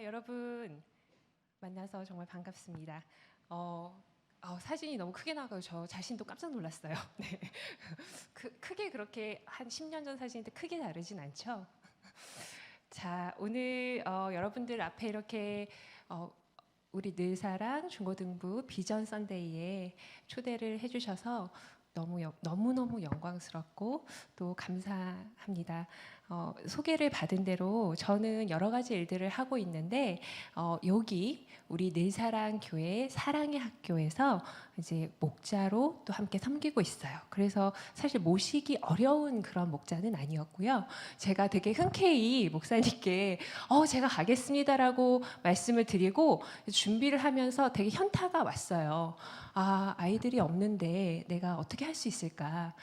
여러분 만나서 정말 반갑습니다. 사진이 너무 크게 나가요. 저 자신도 깜짝 놀랐어요. 네. 크게 그렇게 한 10년 전 사진인데 크게 다르진 않죠? 자, 오늘 여러분들 앞에 이렇게 우리 늘사랑 중고등부 비전 선데이에 초대를 해주셔서 너무너무 영광스럽고 또 감사합니다. 소개를 받은 대로 저는 여러 가지 일들을 하고 있는데 여기 우리 늘사랑 교회 사랑의 학교에서 이제 목자로 또 함께 섬기고 있어요. 그래서 사실 모시기 어려운 그런 목자는 아니었고요. 제가 되게 흔쾌히 목사님께 제가 가겠습니다라고 말씀을 드리고 준비를 하면서 되게 현타가 왔어요. 아이들이 없는데 내가 어떻게 할 수 있을까?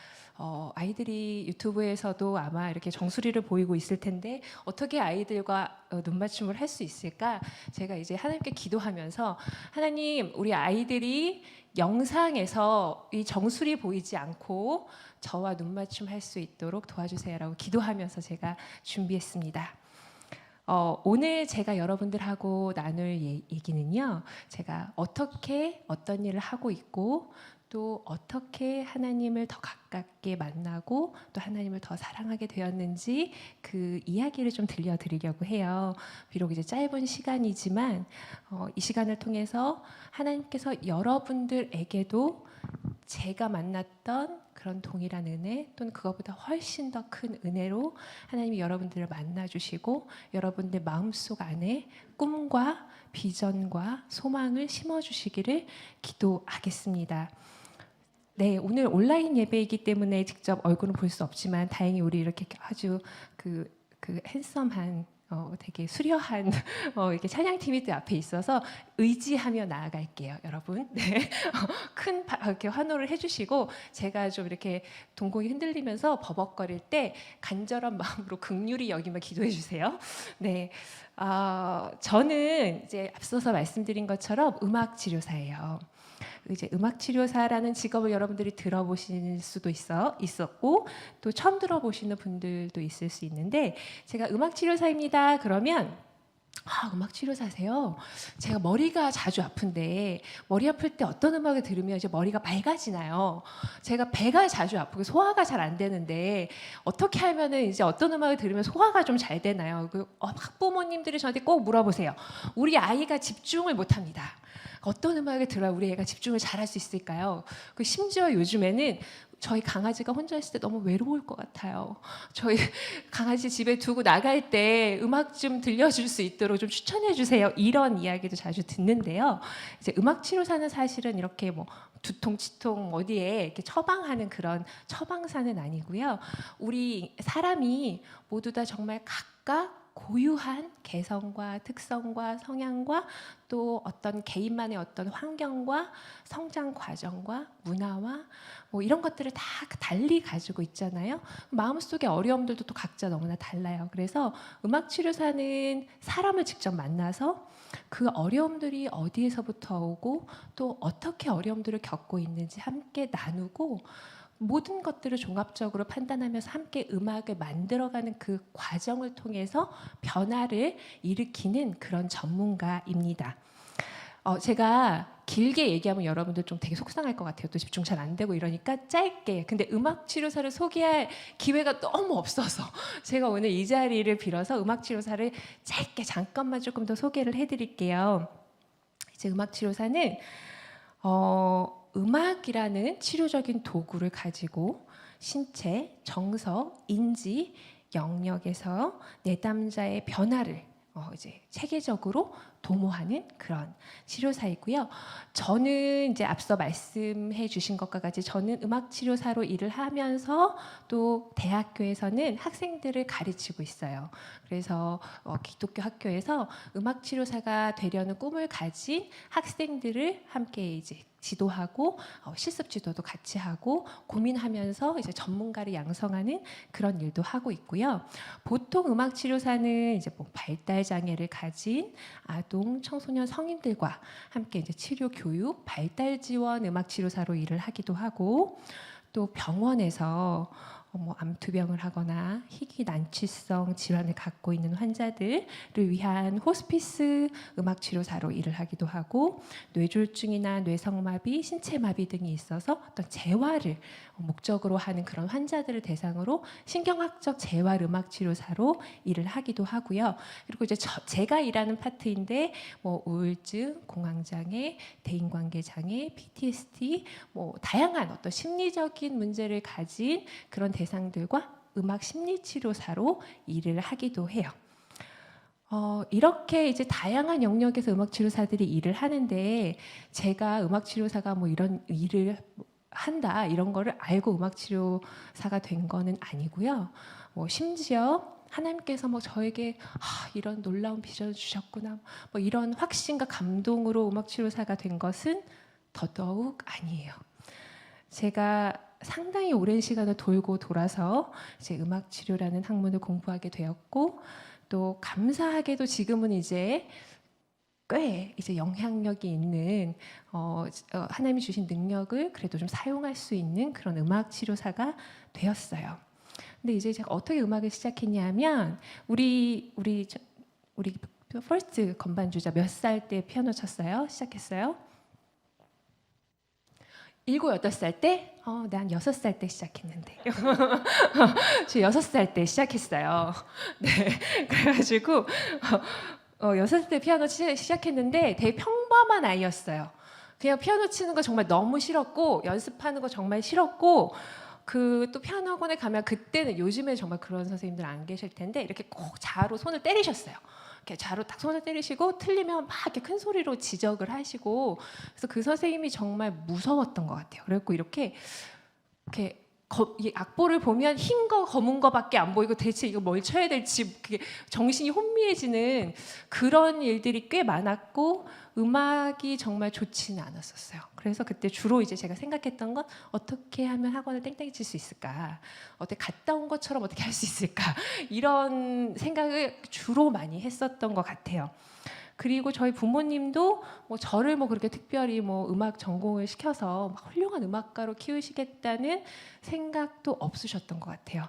아이들이 유튜브에서도 아마 이렇게 정수리를 보이고 있을 텐데 어떻게 아이들과 눈맞춤을 할 수 있을까? 제가 이제 하나님께 기도하면서 하나님, 우리 아이들이 영상에서 이 정수리 보이지 않고 저와 눈맞춤 할 수 있도록 도와주세요라고 기도하면서 제가 준비했습니다. 오늘 제가 여러분들하고 나눌 얘기는요, 제가 어떻게 어떤 일을 하고 있고 또 어떻게 하나님을 더 가깝게 만나고 또 하나님을 더 사랑하게 되었는지 그 이야기를 좀 들려드리려고 해요. 비록 이제 짧은 시간이지만 이 시간을 통해서 하나님께서 여러분들에게도 제가 만났던 그런 동일한 은혜 또는 그것보다 훨씬 더 큰 은혜로 하나님이 여러분들을 만나주시고 여러분들 마음속 안에 꿈과 비전과 소망을 심어주시기를 기도하겠습니다. 네, 오늘 온라인 예배이기 때문에 직접 얼굴은 볼 수 없지만 다행히 우리 이렇게 아주 그 핸섬한 되게 수려한 이렇게 찬양팀이 또 앞에 있어서 의지하며 나아갈게요, 여러분. 네, 큰 이렇게 환호를 해주시고 제가 좀 이렇게 동공이 흔들리면서 버벅거릴 때 간절한 마음으로 긍휼히 여기며 기도해 주세요. 네, 저는 이제 앞서서 말씀드린 것처럼 음악 치료사예요. 이제 음악 치료사라는 직업을 여러분들이 들어보실 수도 있었고 또 처음 들어보시는 분들도 있을 수 있는데 제가 음악 치료사입니다. 그러면 음악 치료사세요? 제가 머리가 자주 아픈데 머리 아플 때 어떤 음악을 들으면 이제 머리가 맑아지나요? 제가 배가 자주 아프고 소화가 잘 안 되는데 어떻게 하면은 이제 어떤 음악을 들으면 소화가 좀 잘 되나요? 학부모님들이 저한테 꼭 물어보세요. 우리 아이가 집중을 못 합니다. 어떤 음악을 들어야 우리 애가 집중을 잘할 수 있을까요? 심지어 요즘에는 저희 강아지가 혼자 있을 때 너무 외로울 것 같아요. 저희 강아지 집에 두고 나갈 때 음악 좀 들려줄 수 있도록 좀 추천해 주세요. 이런 이야기도 자주 듣는데요. 이제 음악 치료사는 사실은 이렇게 뭐 두통, 치통 어디에 이렇게 처방하는 그런 처방사는 아니고요. 우리 사람이 모두 다 정말 각각 고유한 개성과 특성과 성향과 또 어떤 개인만의 어떤 환경과 성장 과정과 문화와 뭐 이런 것들을 다 달리 가지고 있잖아요. 마음속의 어려움들도 또 각자 너무나 달라요. 그래서 음악 치료사는 사람을 직접 만나서 그 어려움들이 어디에서부터 오고 또 어떻게 어려움들을 겪고 있는지 함께 나누고 모든 것들을 종합적으로 판단하면서 함께 음악을 만들어가는 그 과정을 통해서 변화를 일으키는 그런 전문가입니다. 제가 길게 얘기하면 여러분들 좀 되게 속상할 것 같아요. 또 집중 잘 안 되고 이러니까 짧게. 근데 음악 치료사를 소개할 기회가 너무 없어서 제가 오늘 이 자리를 빌어서 음악 치료사를 짧게 잠깐만 조금 더 소개를 해드릴게요. 이제 음악 치료사는 음악이라는 치료적인 도구를 가지고 신체, 정서, 인지 영역에서 내담자의 변화를 이제 체계적으로 도모하는 그런 치료사이고요. 저는 이제 앞서 말씀해 주신 것과 같이 저는 음악 치료사로 일을 하면서 또 대학교에서는 학생들을 가르치고 있어요. 그래서 기독교 학교에서 음악 치료사가 되려는 꿈을 가진 학생들을 함께 이제 지도하고 실습 지도도 같이 하고 고민하면서 이제 전문가를 양성하는 그런 일도 하고 있고요. 보통 음악 치료사는 이제 뭐 발달 장애를 가진 아동, 청소년, 성인들과 함께 이제 치료 교육, 발달 지원 음악 치료사로 일을 하기도 하고 또 병원에서 뭐 암투병을 하거나 희귀 난치성 질환을 갖고 있는 환자들을 위한 호스피스 음악 치료사로 일을 하기도 하고, 뇌졸중이나 뇌성마비, 신체마비 등이 있어서 어떤 재활을 목적으로 하는 그런 환자들을 대상으로 신경학적 재활 음악 치료사로 일을 하기도 하고요. 그리고 이제 제가 일하는 파트인데 뭐 우울증, 공황장애, 대인관계장애, PTSD, 뭐 다양한 어떤 심리적인 문제를 가진 그런 대상들과 음악 심리치료사로 일을 하기도 해요. 이렇게 이제 다양한 영역에서 음악치료사들이 일을 하는데, 제가 음악치료사가 뭐 이런 일을 한다 이런 거를 알고 음악치료사가 된 거는 아니고요. 뭐 심지어 하나님께서 뭐 저에게 이런 놀라운 비전을 주셨구나, 뭐 이런 확신과 감동으로 음악치료사가 된 것은 더더욱 아니에요. 제가 상당히 오랜 시간을 돌고 돌아서 이제 음악치료라는 학문을 공부하게 되었고, 또 감사하게도 지금은 이제 꽤 이제 영향력이 있는 하나님이 주신 능력을 그래도 좀 사용할 수 있는 그런 음악 치료사가 되었어요. 근데 이제 제가 어떻게 음악을 시작했냐면, 우리 퍼스트 건반주자 몇 살 때 피아노 쳤어요? 시작했어요? 7, 8살 때? 난 6살 때 시작했는데. 저 6살 때 시작했어요. 네, 그래가지고 6살 때 피아노 시작했는데 되게 평범한 아이였어요. 그냥 피아노 치는 거 정말 너무 싫었고, 연습하는 거 정말 싫었고, 그 또 피아노 학원에 가면, 그때는, 요즘에 정말 그런 선생님들 안 계실 텐데, 이렇게 꼭 자로 손을 때리셨어요. 이렇게 자로 딱 손을 때리시고 틀리면 막 이렇게 큰 소리로 지적을 하시고, 그래서 그 선생님이 정말 무서웠던 것 같아요. 그래갖고 이렇게 이 악보를 보면 흰 거 검은 거밖에 안 보이고 대체 이거 뭘 쳐야 될지 그게 정신이 혼미해지는 그런 일들이 꽤 많았고, 음악이 정말 좋지는 않았었어요. 그래서 그때 주로 이제 제가 생각했던 건, 어떻게 하면 학원을 땡땡이 칠 수 있을까, 어떻게 갔다 온 것처럼 어떻게 할 수 있을까, 이런 생각을 주로 많이 했었던 것 같아요. 그리고 저희 부모님도 뭐 저를 뭐 그렇게 특별히 뭐 음악 전공을 시켜서 막 훌륭한 음악가로 키우시겠다는 생각도 없으셨던 것 같아요.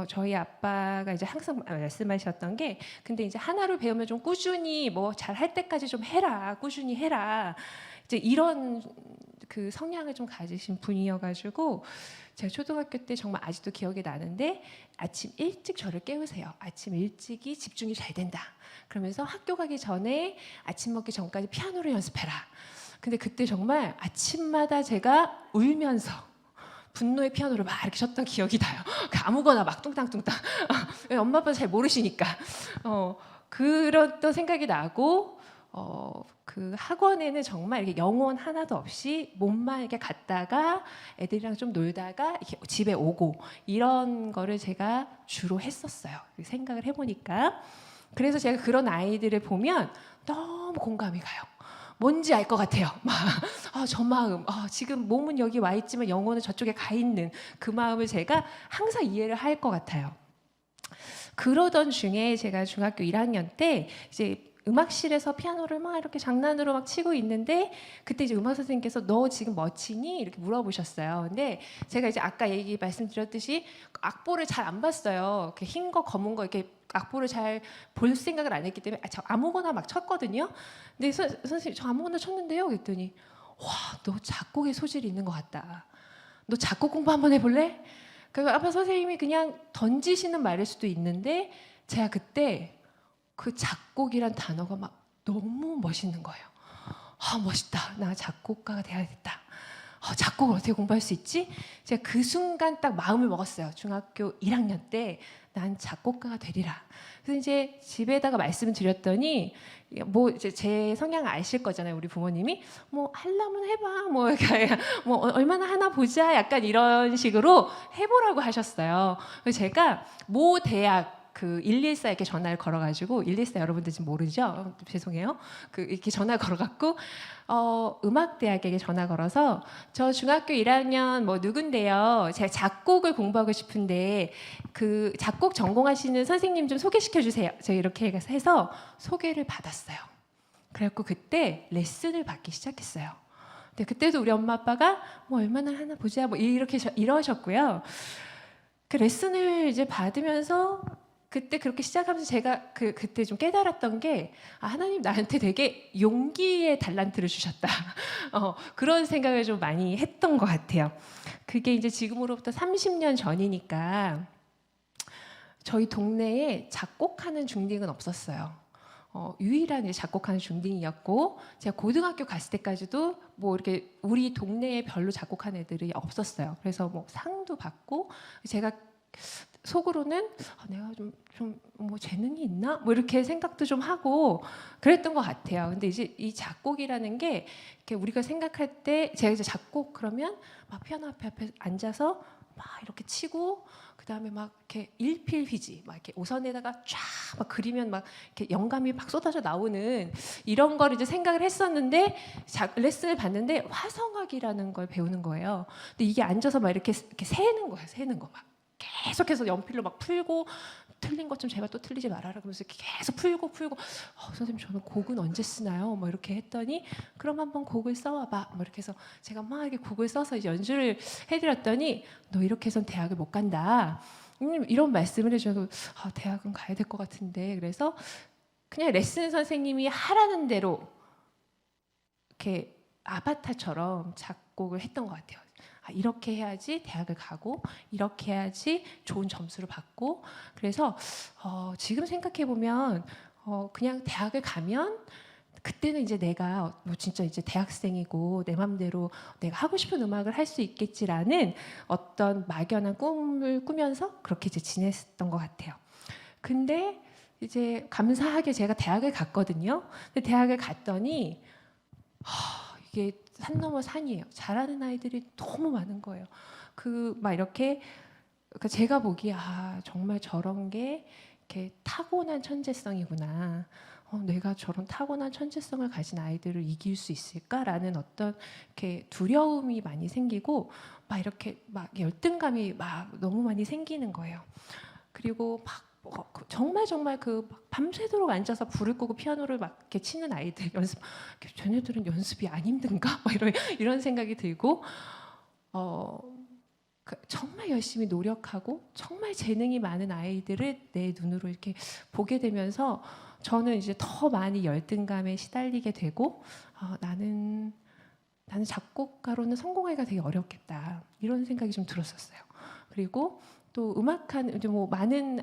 저희 아빠가 이제 항상 말씀하셨던 게, 근데 이제 하나를 배우면 좀 꾸준히 뭐 잘할 때까지 좀 해라, 꾸준히 해라, 이제 이런 그 성향을 좀 가지신 분이어가지고, 제가 초등학교 때 정말 아직도 기억이 나는데, 아침 일찍 저를 깨우세요. 아침 일찍이 집중이 잘 된다. 그러면서 학교 가기 전에 아침 먹기 전까지 피아노를 연습해라. 근데 그때 정말 아침마다 제가 울면서 분노의 피아노를 막 이렇게 쳤던 기억이 나요. 아무거나 막 뚱땅뚱땅. 엄마 아빠는 잘 모르시니까. 그런 또 생각이 나고, 그 학원에는 정말 이렇게 영혼 하나도 없이 몸만 이렇게 갔다가 애들이랑 좀 놀다가 이렇게 집에 오고, 이런 거를 제가 주로 했었어요. 생각을 해보니까. 그래서 제가 그런 아이들을 보면 너무 공감이 가요. 뭔지 알 것 같아요. 저 마음, 지금 몸은 여기 와 있지만 영혼은 저쪽에 가 있는 그 마음을 제가 항상 이해를 할 것 같아요. 그러던 중에 제가 중학교 1학년 때 이제 음악실에서 피아노를 막 이렇게 장난으로 막 치고 있는데, 그때 이제 음악 선생님께서 너 지금 뭐 치니? 이렇게 물어보셨어요. 근데 제가 이제 아까 말씀드렸듯이 악보를 잘 안 봤어요. 이렇게 흰 거, 검은 거 이렇게 악보를 잘 볼 생각을 안 했기 때문에 저 아무거나 막 쳤거든요. 근데 선생님 저 아무거나 쳤는데요. 그랬더니 와, 너 작곡에 소질이 있는 것 같다. 너 작곡 공부 한번 해볼래? 그러니까 아빠 선생님이 그냥 던지시는 말일 수도 있는데, 제가 그때 그 작곡이란 단어가 막 너무 멋있는 거예요. 멋있다. 나 작곡가가 돼야겠다. 작곡을 어떻게 공부할 수 있지? 제가 그 순간 딱 마음을 먹었어요. 중학교 1학년 때 난 작곡가가 되리라. 그래서 이제 집에다가 말씀을 드렸더니, 뭐 이제 제 성향을 아실 거잖아요. 우리 부모님이 뭐 하려면 해봐, 뭐 이렇게 뭐 얼마나 하나 보자, 약간 이런 식으로 해보라고 하셨어요. 그래서 제가 모 대학 그 114 이렇게 전화를 걸어가지고, 114 여러분들 지금 모르죠? 죄송해요. 이렇게 전화 걸어갖고 음악대학에게 전화 걸어서, 저 중학교 1학년 뭐 누군데요, 제가 작곡을 공부하고 싶은데 그 작곡 전공하시는 선생님 좀 소개시켜 주세요. 제가 이렇게 해서 소개를 받았어요. 그래갖고 그때 레슨을 받기 시작했어요. 근데 그때도 우리 엄마 아빠가 뭐 얼마나 하나 보자, 뭐 이렇게 이러셨고요. 그 레슨을 이제 받으면서 그때 그렇게 시작하면서 제가 그때 좀 깨달았던 게 하나님 나한테 되게 용기의 달란트를 주셨다. 그런 생각을 좀 많이 했던 것 같아요. 그게 이제 지금으로부터 30년 전이니까 저희 동네에 작곡하는 중딩은 없었어요. 유일한 이제 작곡하는 중딩이었고 제가 고등학교 갔을 때까지도 뭐 이렇게 우리 동네에 별로 작곡하는 애들이 없었어요. 그래서 뭐 상도 받고 제가 속으로는 내가 좀 뭐 재능이 있나? 뭐 이렇게 생각도 좀 하고 그랬던 것 같아요. 근데 이제 이 작곡이라는 게 이렇게 우리가 생각할 때 제가 이제 작곡 그러면 막 피아노 앞에 앉아서 막 이렇게 치고 그다음에 막 이렇게 일필휘지 막 이렇게 오선에다가 쫙 막 그리면 막 이렇게 영감이 막 쏟아져 나오는 이런 걸 이제 생각을 했었는데 레슨을 받는데 화성학이라는 걸 배우는 거예요. 근데 이게 앉아서 막 이렇게 세는 거예요. 세는 거 막. 계속해서 연필로 막 풀고 틀린 것 좀 제발 또 틀리지 말아라 그러면서 계속 풀고 선생님 저는 곡은 언제 쓰나요? 뭐 이렇게 했더니 그럼 한번 곡을 써와봐 뭐 이렇게 해서 제가 막 이렇게 곡을 써서 이제 연주를 해드렸더니 너 이렇게 해선 대학을 못 간다 이런 말씀을 해주셔서 대학은 가야 될 것 같은데 그래서 그냥 레슨 선생님이 하라는 대로 이렇게 아바타처럼 작곡을 했던 것 같아요. 이렇게 해야지 대학을 가고 이렇게 해야지 좋은 점수를 받고 그래서 지금 생각해 보면 그냥 대학을 가면 그때는 이제 내가 뭐 진짜 이제 대학생이고 내 맘대로 내가 하고 싶은 음악을 할 수 있겠지라는 어떤 막연한 꿈을 꾸면서 그렇게 이제 지냈던 것 같아요. 근데 이제 감사하게 제가 대학을 갔거든요. 근데 대학을 갔더니 이게 산 넘어 산이에요. 잘하는 아이들이 너무 많은 거예요. 막 이렇게 제가 보기에 정말 저런 게 이렇게 타고난 천재성이구나. 내가 저런 타고난 천재성을 가진 아이들을 이길 수 있을까라는 어떤 이렇게 두려움이 많이 생기고 막 이렇게 막 열등감이 막 너무 많이 생기는 거예요. 그리고 막 정말 그 밤새도록 앉아서 불을 끄고 피아노를 막 이렇게 치는 아이들 연습, 쟤네들은 연습이 안 힘든가? 막 이런 생각이 들고 정말 열심히 노력하고 정말 재능이 많은 아이들을 내 눈으로 이렇게 보게 되면서 저는 이제 더 많이 열등감에 시달리게 되고 나는 작곡가로는 성공하기가 되게 어렵겠다 이런 생각이 좀 들었었어요. 그리고 또 음악하는 이제 뭐 많은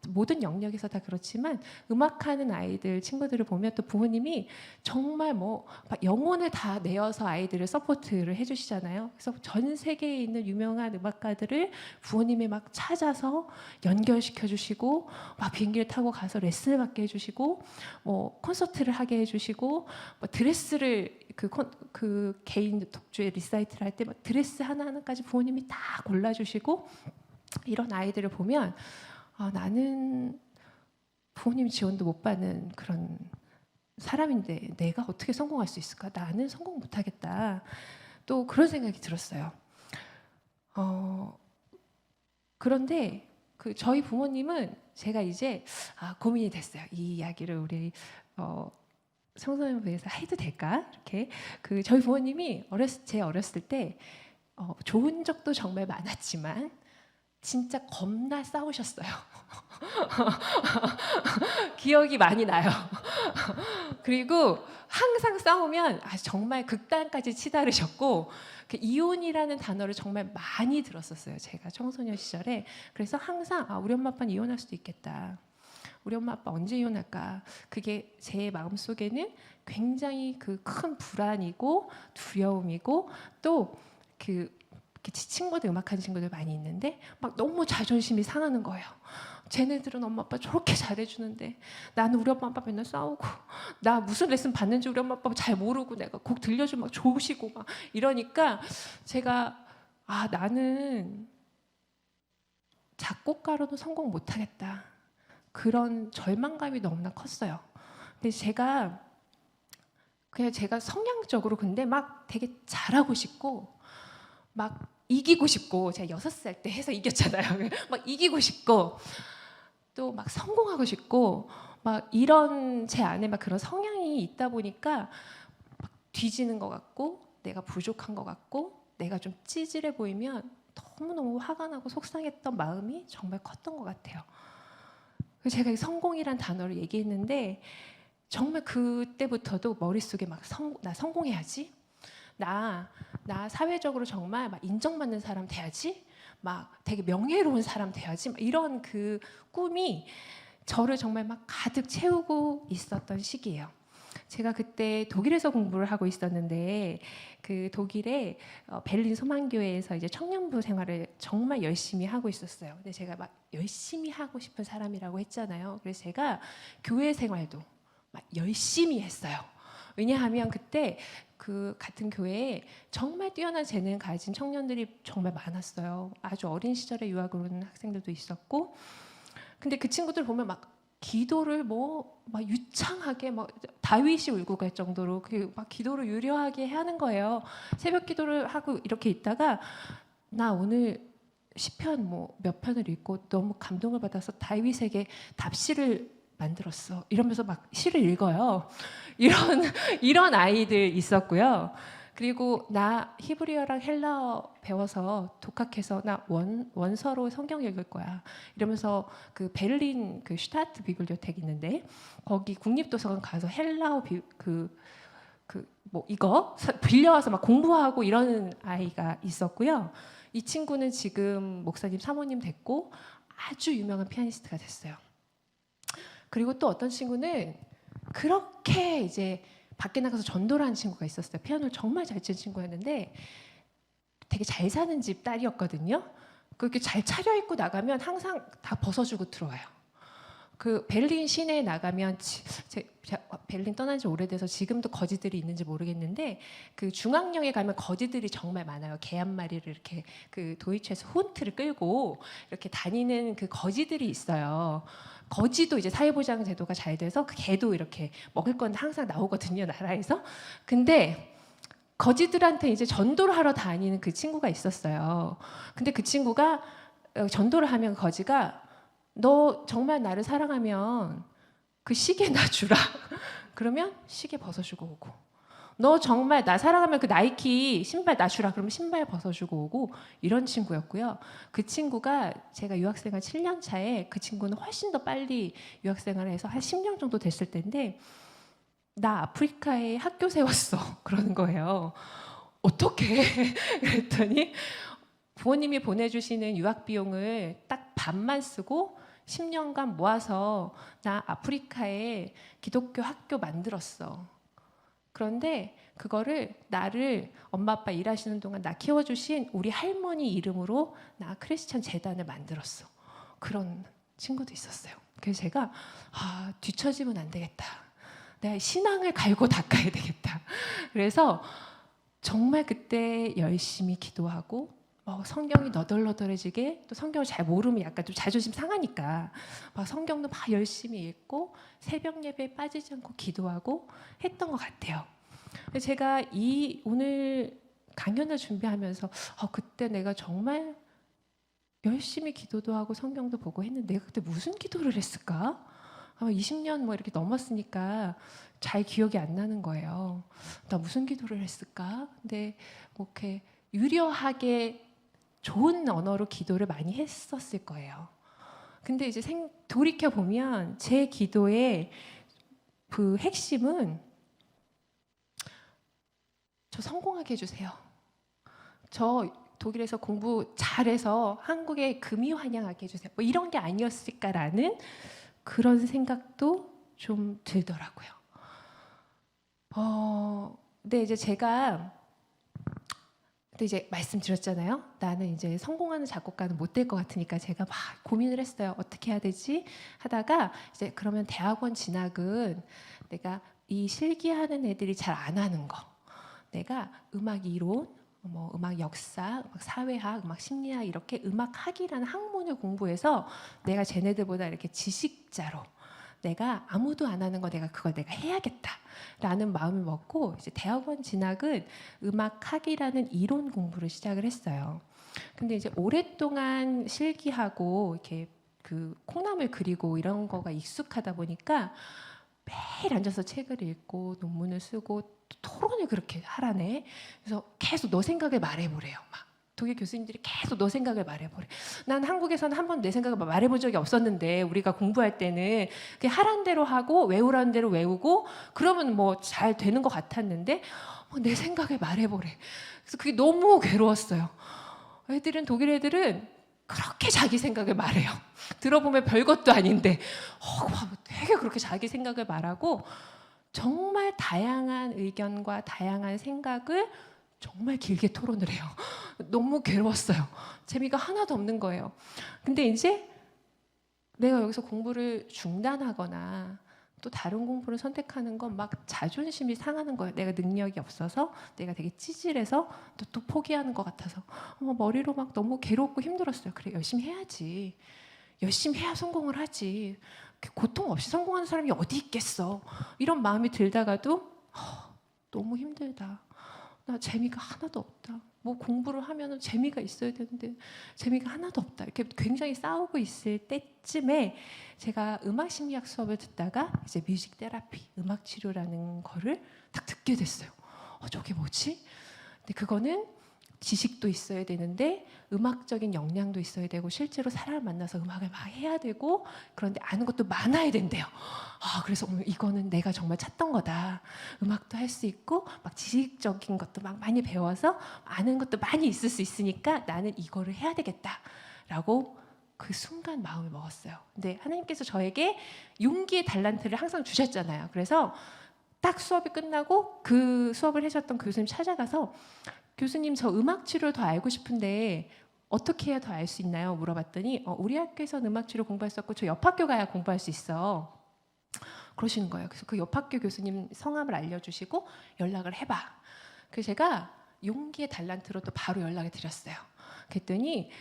모든 영역에서 다 그렇지만 음악하는 아이들 친구들을 보면 또 부모님이 정말 뭐 영혼을 다 내어서 아이들을 서포트를 해주시잖아요. 그래서 전 세계에 있는 유명한 음악가들을 부모님이 막 찾아서 연결시켜 주시고 막 비행기를 타고 가서 레슨을 받게 해주시고 뭐 콘서트를 하게 해주시고 뭐 드레스를 그 개인 독주의 리사이트를 할 때 드레스 하나하나까지 부모님이 다 골라주시고 이런 아이들을 보면 나는 부모님 지원도 못 받는 그런 사람인데 내가 어떻게 성공할 수 있을까? 나는 성공 못하겠다. 또 그런 생각이 들었어요. 그런데 저희 부모님은 제가 이제 고민이 됐어요. 이 이야기를 우리 청소년부에서 해도 될까? 이렇게 저희 부모님이 제 어렸을 때 좋은 적도 정말 많았지만 진짜 겁나 싸우셨어요. 기억이 많이 나요. 그리고 항상 싸우면 정말 극단까지 치달으셨고 이혼이라는 단어를 정말 많이 들었었어요. 제가 청소년 시절에. 그래서 항상 우리 엄마 아빠는 이혼할 수도 있겠다. 우리 엄마 아빠 언제 이혼할까? 그게 제 마음속에는 굉장히 큰 불안이고 두려움이고 또 친구들 음악하는 친구들 많이 있는데 막 너무 자존심이 상하는 거예요. 쟤네들은 엄마 아빠 저렇게 잘해주는데 나는 우리 엄마 아빠 맨날 싸우고 나 무슨 레슨 받는지 우리 엄마 아빠 잘 모르고 내가 곡 들려주면 막 좋으시고 막 이러니까 제가 나는 작곡가로도 성공 못하겠다. 그런 절망감이 너무나 컸어요. 근데 제가 성향적으로 근데 막 되게 잘하고 싶고 막 이기고 싶고 제가 6살 때 해서 이겼잖아요. 막 이기고 싶고 또 막 성공하고 싶고 막 이런 제 안에 막 그런 성향이 있다 보니까 막 뒤지는 것 같고 내가 부족한 것 같고 내가 좀 찌질해 보이면 너무너무 화가 나고 속상했던 마음이 정말 컸던 것 같아요. 그래서 제가 이 성공이란 단어를 얘기했는데 정말 그때부터도 머릿속에 막 나 성공해야지, 나 사회적으로 정말 막 인정받는 사람 돼야지, 막 되게 명예로운 사람 돼야지, 막 이런 그 꿈이 저를 정말 막 가득 채우고 있었던 시기예요. 제가 그때 독일에서 공부를 하고 있었는데 그 독일의 베를린 소망교회에서 이제 청년부 생활을 정말 열심히 하고 있었어요. 근데 제가 막 열심히 하고 싶은 사람이라고 했잖아요. 그래서 제가 교회 생활도 막 열심히 했어요. 왜냐하면 그때 그 같은 교회에 정말 뛰어난 재능 가진 청년들이 정말 많았어요. 아주 어린 시절에 유학을 온 학생들도 있었고, 근데 그 친구들 보면 막 기도를 뭐 막 유창하게 막 다윗이 울고 갈 정도로 그 막 기도를 유려하게 하는 거예요. 새벽 기도를 하고 이렇게 있다가 나 오늘 시편 뭐 몇 편을 읽고 너무 감동을 받아서 다윗에게 답시를 만들었어. 이러면서 막 시를 읽어요. 이런 아이들 있었고요. 그리고 나 히브리어랑 헬라어 배워서 독학해서 나 원서로 성경 읽을 거야. 이러면서 그 베를린 그 슈타트 비블리오텍 있는데 거기 국립도서관 가서 헬라어 뭐 이거 빌려와서 막 공부하고 이러는 아이가 있었고요. 이 친구는 지금 목사님 사모님 됐고 아주 유명한 피아니스트가 됐어요. 그리고 또 어떤 친구는 그렇게 이제 밖에 나가서 전도를 하는 친구가 있었어요. 피아노를 정말 잘 치는 친구였는데 되게 잘 사는 집 딸이었거든요. 그렇게 잘 차려입고 나가면 항상 다 벗어주고 들어와요. 그 베를린 시내에 나가면 베를린 떠난 지 오래돼서 지금도 거지들이 있는지 모르겠는데 그 중앙역에 가면 거지들이 정말 많아요. 개 한 마리를 이렇게 그 도이치에서 혼트를 끌고 이렇게 다니는 그 거지들이 있어요. 거지도 이제 사회보장 제도가 잘 돼서 그 개도 이렇게 먹을 건 항상 나오거든요, 나라에서. 근데 거지들한테 이제 전도를 하러 다니는 그 친구가 있었어요. 근데 그 친구가 전도를 하면 거지가 너 정말 나를 사랑하면 그 시계 나 주라. 그러면 시계 벗어주고 오고. 너 정말 나 사랑하면 그 나이키 신발 나 주라. 그러면 신발 벗어주고 오고. 이런 친구였고요. 그 친구가 제가 유학생활 7년 차에 그 친구는 훨씬 더 빨리 유학생활을 해서 한 10년 정도 됐을 텐데 나 아프리카에 학교 세웠어. 그러는 거예요. 어떻게? 그랬더니 부모님이 보내주시는 유학 비용을 딱 반만 쓰고 10년간 모아서 나 아프리카에 기독교 학교 만들었어. 그런데 그거를 나를 엄마 아빠 일하시는 동안 나 키워주신 우리 할머니 이름으로 나 크리스천 재단을 만들었어. 그런 친구도 있었어요. 그래서 제가 뒤처지면 안 되겠다. 내가 신앙을 갈고 닦아야 되겠다. 그래서 정말 그때 열심히 기도하고 성경이 너덜너덜해지게 또 성경을 잘 모르면 약간 좀 자존심 상하니까 막 성경도 막 열심히 읽고 새벽 예배에 빠지지 않고 기도하고 했던 것 같아요. 제가 오늘 강연을 준비하면서 그때 내가 정말 열심히 기도도 하고 성경도 보고 했는데 내가 그때 무슨 기도를 했을까? 20년 뭐 이렇게 넘었으니까 잘 기억이 안 나는 거예요. 나 무슨 기도를 했을까? 근데 뭐 이렇게 유려하게 좋은 언어로 기도를 많이 했었을 거예요. 근데 이제 돌이켜 보면 제 기도의 그 핵심은 저 성공하게 해주세요. 저 독일에서 공부 잘해서 한국에 금이 환영하게 해주세요. 뭐 이런 게 아니었을까라는 그런 생각도 좀 들더라고요. 근데 이제 제가 그때 이제 말씀드렸잖아요. 나는 이제 성공하는 작곡가는 못 될 것 같으니까 제가 막 고민을 했어요. 어떻게 해야 되지? 하다가 이제 그러면 대학원 진학은 내가 이 실기하는 애들이 잘 안 하는 거. 내가 음악 이론, 뭐 음악 역사, 음악 사회학, 음악 심리학 이렇게 음악학이라는 학문을 공부해서 내가 쟤네들보다 이렇게 지식자로 내가 아무도 안 하는 거 그걸 내가 해야겠다라는 마음을 먹고 이제 대학원 진학은 음악학이라는 이론 공부를 시작을 했어요. 근데 이제 오랫동안 실기하고 이렇게 그 콩나물 그리고 이런 거가 익숙하다 보니까 매일 앉아서 책을 읽고 논문을 쓰고 토론을 그렇게 하라네. 그래서 계속 너 생각을 말해보래요. 막 독일 교수님들이 계속 너 생각을 말해보래. 난 한국에서는 한 번 내 생각을 말해본 적이 없었는데 우리가 공부할 때는 그냥 하란 대로 하고 외우라는 대로 외우고 그러면 뭐 잘 되는 것 같았는데 내 생각을 말해보래. 그래서 그게 너무 괴로웠어요. 독일 애들은 그렇게 자기 생각을 말해요. 들어보면 별것도 아닌데 되게 그렇게 자기 생각을 말하고 정말 다양한 의견과 다양한 생각을 정말 길게 토론을 해요. 너무 괴로웠어요. 재미가 하나도 없는 거예요. 근데 이제 내가 여기서 공부를 중단하거나 또 다른 공부를 선택하는 건 막 자존심이 상하는 거예요. 내가 능력이 없어서, 내가 되게 찌질해서 또 포기하는 것 같아서 머리로 막 너무 괴롭고 힘들었어요. 그래, 열심히 해야지. 열심히 해야 성공을 하지. 고통 없이 성공하는 사람이 어디 있겠어. 이런 마음이 들다가도 너무 힘들다. 나 재미가 하나도 없다. 뭐 공부를 하면 재미가 있어야 되는데 재미가 하나도 없다. 이렇게 굉장히 싸우고 있을 때쯤에 제가 음악 심리학 수업을 듣다가 이제 뮤직 테라피, 음악 치료라는 거를 딱 듣게 됐어요. 저게 뭐지? 근데 그거는 지식도 있어야 되는데 음악적인 역량도 있어야 되고 실제로 사람을 만나서 음악을 막 해야 되고 그런데 아는 것도 많아야 된대요. 그래서 이거는 내가 정말 찾던 거다. 음악도 할 수 있고 막 지식적인 것도 막 많이 배워서 아는 것도 많이 있을 수 있으니까 나는 이거를 해야 되겠다라고 그 순간 마음을 먹었어요. 근데 하나님께서 저에게 용기의 달란트를 항상 주셨잖아요. 그래서 딱 수업이 끝나고 그 수업을 해주셨던 교수님 찾아가서 교수님 저 음악 치료 더 알고 싶은데 어떻게 해야 더 알 수 있나요? 물어봤더니 우리 학교에서는 음악 치료 공부했었고 저 옆 학교 가야 공부할 수 있어. 그러시는 거예요. 그래서 그 옆 학교 교수님 성함을 알려주시고 연락을 해봐. 그래서 제가 용기의 달란트로 또 바로 연락을 드렸어요. 그랬더니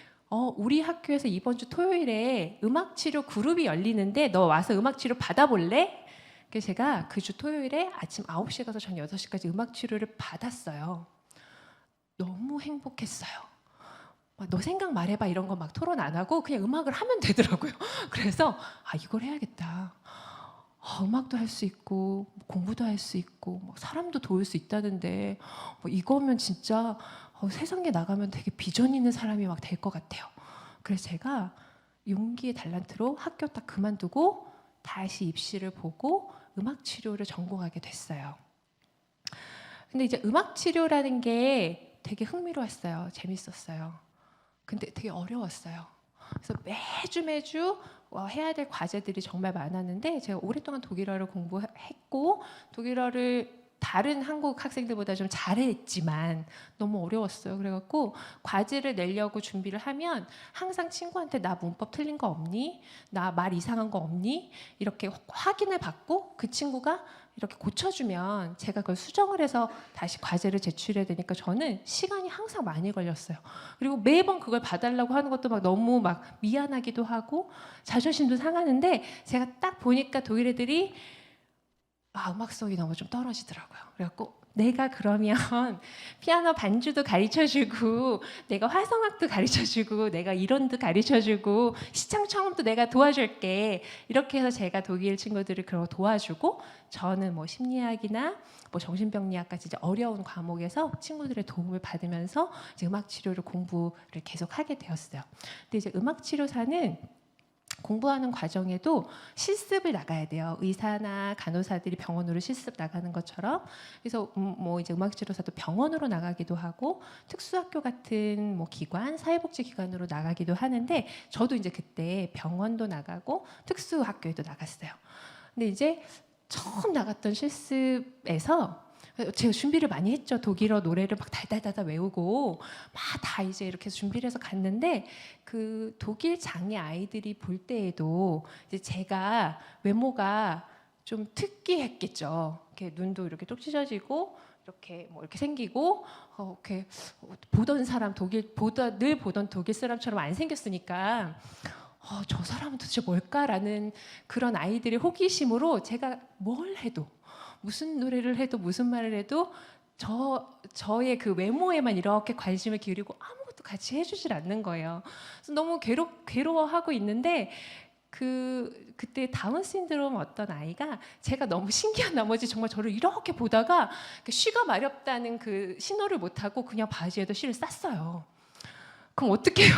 우리 학교에서 이번 주 토요일에 음악 치료 그룹이 열리는데 너 와서 음악 치료 받아볼래? 그래서 제가 그 주 토요일에 아침 9시에 가서 저녁 6시까지 음악 치료를 받았어요. 너무 행복했어요. 너 생각 말해봐 이런 거 막 토론 안 하고 그냥 음악을 하면 되더라고요. 그래서 이걸 해야겠다. 음악도 할 수 있고 공부도 할 수 있고 사람도 도울 수 있다는데 이거면 진짜 세상에 나가면 되게 비전 있는 사람이 막 될 것 같아요. 그래서 제가 용기의 달란트로 학교 딱 그만두고 다시 입시를 보고 음악 치료를 전공하게 됐어요. 근데 이제 음악 치료라는 게 되게 흥미로웠어요. 재밌었어요. 근데 되게 어려웠어요. 그래서 매주 해야 될 과제들이 정말 많았는데 제가 오랫동안 독일어를 공부했고 독일어를 다른 한국 학생들보다 좀 잘했지만 너무 어려웠어요. 그래갖고 과제를 내려고 준비를 하면 항상 친구한테 나 문법 틀린 거 없니? 나 말 이상한 거 없니? 이렇게 확인을 받고 그 친구가 이렇게 고쳐주면 제가 그걸 수정을 해서 다시 과제를 제출해야 되니까 저는 시간이 항상 많이 걸렸어요. 그리고 매번 그걸 봐달라고 하는 것도 막 너무 막 미안하기도 하고 자존심도 상하는데 제가 딱 보니까 독일 애들이 음악성이 너무 좀 떨어지더라고요. 그래갖고 내가 그러면 피아노 반주도 가르쳐주고 내가 화성학도 가르쳐주고 내가 이론도 가르쳐주고 시창청음도 내가 도와줄게. 이렇게 해서 제가 독일 친구들을 그런 거 도와주고 저는 뭐 심리학이나 뭐 정신병리학까지 이제 어려운 과목에서 친구들의 도움을 받으면서 이제 음악 치료를 공부를 계속 하게 되었어요. 근데 이제 음악 치료사는 공부하는 과정에도 실습을 나가야 돼요. 의사나 간호사들이 병원으로 실습 나가는 것처럼. 그래서 뭐 이제 음악치료사도 병원으로 나가기도 하고 특수학교 같은 뭐 기관, 사회복지기관으로 나가기도 하는데 저도 이제 그때 병원도 나가고 특수학교에도 나갔어요. 근데 이제 처음 나갔던 실습에서 제가 준비를 많이 했죠. 독일어 노래를 막 달달달달 외우고 막 다 이제 이렇게 준비를 해서 갔는데 그 독일 장애 아이들이 볼 때에도 이제 제가 외모가 좀 특이했겠죠. 이렇게 눈도 이렇게 뚝 찢어지고 이렇게 뭐 이렇게 생기고 이렇게 보던 사람 늘 보던 독일 사람처럼 안 생겼으니까 저 사람은 도대체 뭘까라는 그런 아이들의 호기심으로 제가 뭘 해도 무슨 노래를 해도 무슨 말을 해도 저의 그 외모에만 이렇게 관심을 기울이고 아무것도 같이 해주질 않는 거예요. 그래서 너무 괴로워하고 있는데 그때 다운 신드롬 어떤 아이가 제가 너무 신기한 나머지 정말 저를 이렇게 보다가 쉬가 마렵다는 그 신호를 못하고 그냥 바지에도 실을 쌌어요. 그럼 어떡해요?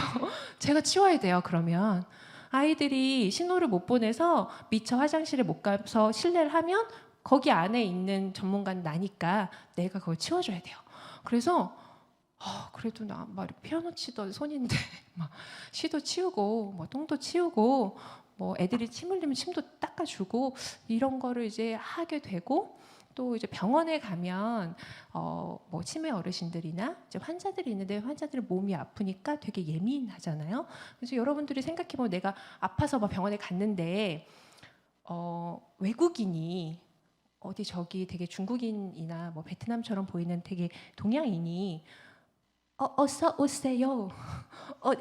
제가 치워야 돼요. 그러면 아이들이 신호를 못 보내서 미처 화장실에 못 가서 실례를 하면 거기 안에 있는 전문가는 나니까 내가 그걸 치워줘야 돼요. 그래서 그래도 나 막 피아노 치던 손인데 막 시도 치우고 뭐 똥도 치우고 뭐 애들이 침 흘리면 침도 닦아주고 이런 거를 이제 하게 되고, 또 이제 병원에 가면 뭐 치매 어르신들이나 이제 환자들이 있는데 환자들은 몸이 아프니까 되게 예민하잖아요. 그래서 여러분들이 생각해보면 내가 아파서 막 병원에 갔는데 외국인이 어디 저기 되게 중국인이나 뭐 베트남처럼 보이는 되게 동양인이 어서 오세요.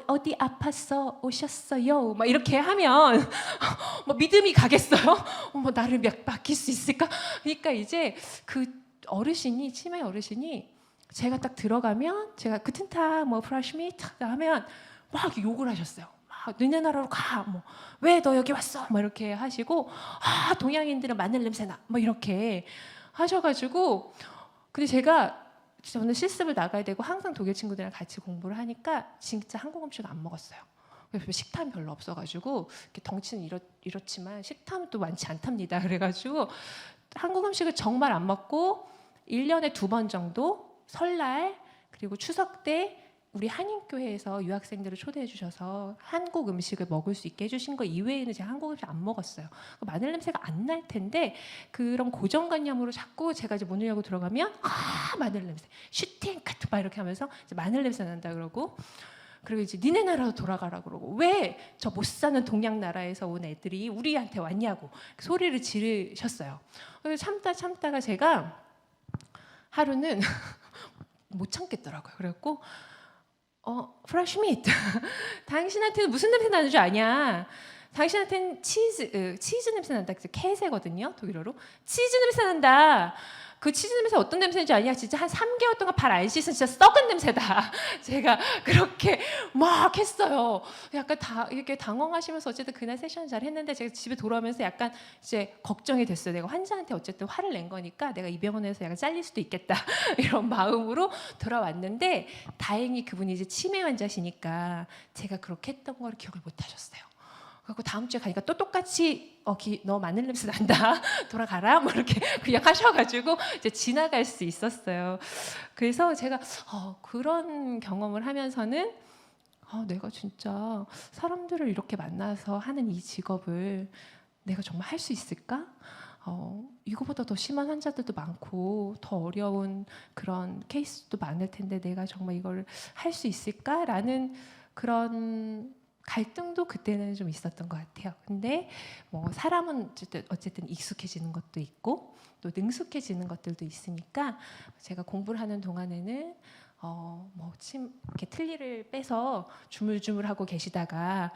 어디 아팠어 오셨어요. 막 이렇게 하면 뭐 믿음이 가겠어요? 뭐 나를 맡길 수 있을까? 그러니까 이제 그 어르신이 치매 어르신이 제가 딱 들어가면 제가 그튼타 뭐 프라시미트 하면 막 욕을 하셨어요. 막 너네 나라로 가. 뭐 왜 너 여기 왔어? 막 이렇게 하시고 동양인들은 마늘 냄새 나. 뭐 이렇게 하셔가지고 근데 제가 저는 실습을 나가야 되고 항상 독일 친구들이랑 같이 공부를 하니까 진짜 한국 음식을 안 먹었어요. 그래서 식탐이 별로 없어가지고 덩치는 이렇지만 식탐은 또 많지 않답니다. 그래가지고 한국 음식을 정말 안 먹고 1년에 2번 정도 설날 그리고 추석 때 우리 한인교회에서 유학생들을 초대해 주셔서 한국 음식을 먹을 수 있게 해주신 거 이외에는 제가 한국 음식 안 먹었어요. 마늘 냄새가 안 날 텐데 그런 고정관념으로 자꾸 제가 이제 문을 열고 들어가면 마늘 냄새, 슈팅카트 막 이렇게 하면서 이제 마늘 냄새 난다 그러고, 그리고 이제 니네 나라로 돌아가라 그러고 왜 저 못 사는 동양 나라에서 온 애들이 우리한테 왔냐고 소리를 지르셨어요. 그래서 참다가 제가 하루는 못 참겠더라고요. 그래갖고 프라시미트 당신한테는 무슨 냄새 나는 줄 아냐? 당신한테는 치즈 냄새 난다. käse거든요. 독일어로 치즈 냄새 난다. 그 치즈 냄새 어떤 냄새인지 아냐? 진짜 한 3개월 동안 발 안 씻은 진짜 썩은 냄새다. 제가 그렇게 막 했어요. 약간 이렇게 당황하시면서 어쨌든 그날 세션 잘 했는데 제가 집에 돌아오면서 약간 이제 걱정이 됐어요. 내가 환자한테 어쨌든 화를 낸 거니까 내가 이 병원에서 약간 잘릴 수도 있겠다 이런 마음으로 돌아왔는데 다행히 그분이 이제 치매 환자시니까 제가 그렇게 했던 걸 기억을 못 하셨어요. 그리고 다음 주에 가니까 또 똑같이 너 마늘 냄새 난다 돌아가라 뭐 이렇게 그냥 하셔가지고 이제 지나갈 수 있었어요. 그래서 제가 그런 경험을 하면서는 내가 진짜 사람들을 이렇게 만나서 하는 이 직업을 내가 정말 할 수 있을까? 이거보다 더 심한 환자들도 많고 더 어려운 그런 케이스도 많을 텐데 내가 정말 이걸 할 수 있을까라는 그런 갈등도 그때는 좀 있었던 것 같아요. 근데 뭐 사람은 어쨌든 익숙해지는 것도 있고 또 능숙해지는 것들도 있으니까 제가 공부를 하는 동안에는 이렇게 틀니를 빼서 주물주물하고 계시다가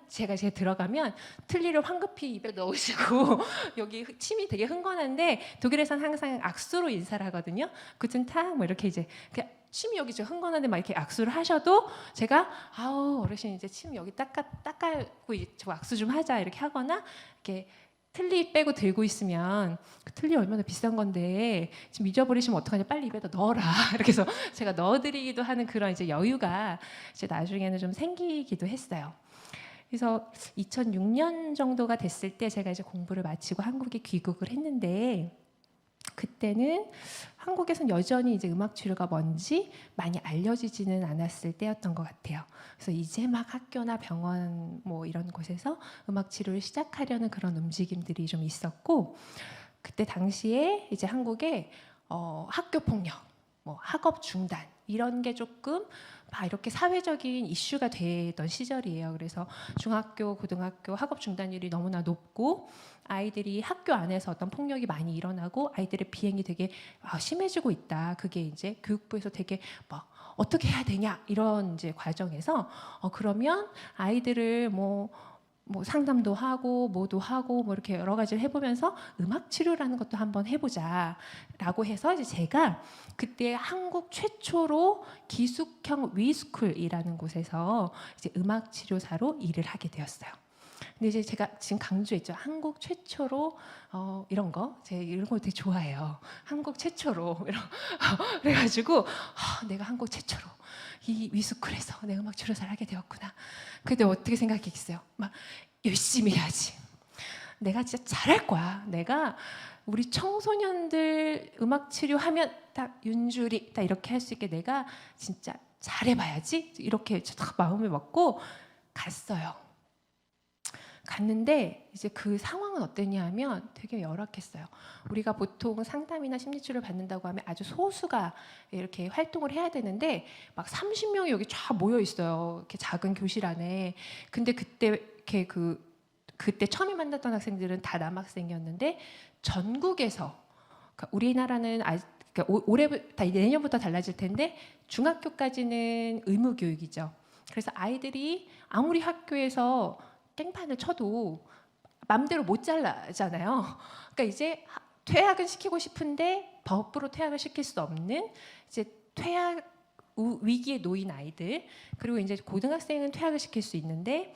제가 들어가면 틀니를 황급히 입에 넣으시고 여기 침이 되게 흥건한데 독일에서는 항상 악수로 인사를 하거든요. 구텐탁 뭐 이렇게 이제 침이 여기 흥건한데 막 이렇게 악수를 하셔도 제가 어르신 이제 침 여기 닦고 저 악수 좀 하자 이렇게 하거나 이렇게 틀니 빼고 들고 있으면 그 틀니 얼마나 비싼 건데 지금 잊어버리시면 어떡하냐 빨리 입에다 넣어라 이렇게 해서 제가 넣어드리기도 하는 그런 이제 여유가 이제 나중에는 좀 생기기도 했어요. 그래서 2006년 정도가 됐을 때 제가 이제 공부를 마치고 한국에 귀국을 했는데 그때는 한국에서는 여전히 이제 음악 치료가 뭔지 많이 알려지지는 않았을 때였던 것 같아요. 그래서 이제 막 학교나 병원 뭐 이런 곳에서 음악 치료를 시작하려는 그런 움직임들이 좀 있었고, 그때 당시에 이제 한국에 학교 폭력, 뭐 학업 중단 이런 게 조금 막 이렇게 사회적인 이슈가 되던 시절이에요. 그래서 중학교, 고등학교 학업 중단율이 너무나 높고 아이들이 학교 안에서 어떤 폭력이 많이 일어나고 아이들의 비행이 되게 심해지고 있다. 그게 이제 교육부에서 되게 막 어떻게 해야 되냐 이런 이제 과정에서 그러면 아이들을 뭐 상담도 하고 뭐도 하고 뭐 이렇게 여러 가지를 해보면서 음악 치료라는 것도 한번 해보자라고 해서 이제 제가 그때 한국 최초로 기숙형 위스쿨이라는 곳에서 이제 음악 치료사로 일을 하게 되었어요. 근데 이제 제가 지금 강조했죠. 한국 최초로 이런 거, 제가 이런 거 되게 좋아해요. 한국 최초로 이런 그래가지고 내가 한국 최초로 이 위스쿨에서 내 음악 치료사를 하게 되었구나. 근데 어떻게 생각했겠어요? 막 열심히 해야지. 내가 진짜 잘할 거야. 내가 우리 청소년들 음악 치료하면 딱 윤주리 딱 이렇게 할 수 있게 내가 진짜 잘해봐야지. 이렇게 딱 마음을 먹고 갔어요. 갔는데 이제 그 상황은 어땠냐 하면 되게 열악했어요. 우리가 보통 상담이나 심리치료를 받는다고 하면 아주 소수가 이렇게 활동을 해야 되는데 막 30명이 여기 쫙 모여 있어요. 이렇게 작은 교실 안에. 근데 그때 이렇게 그때 처음에 만났던 학생들은 다 남학생이었는데 전국에서 그러니까 우리나라는 그러니까 올해부터 내년부터 달라질 텐데 중학교까지는 의무 교육이죠. 그래서 아이들이 아무리 학교에서 깽판을 쳐도 맘대로 못 잘라잖아요. 그러니까 이제 퇴학은 시키고 싶은데 법으로 퇴학을 시킬 수 없는 이제 퇴학 위기에 놓인 아이들, 그리고 이제 고등학생은 퇴학을 시킬 수 있는데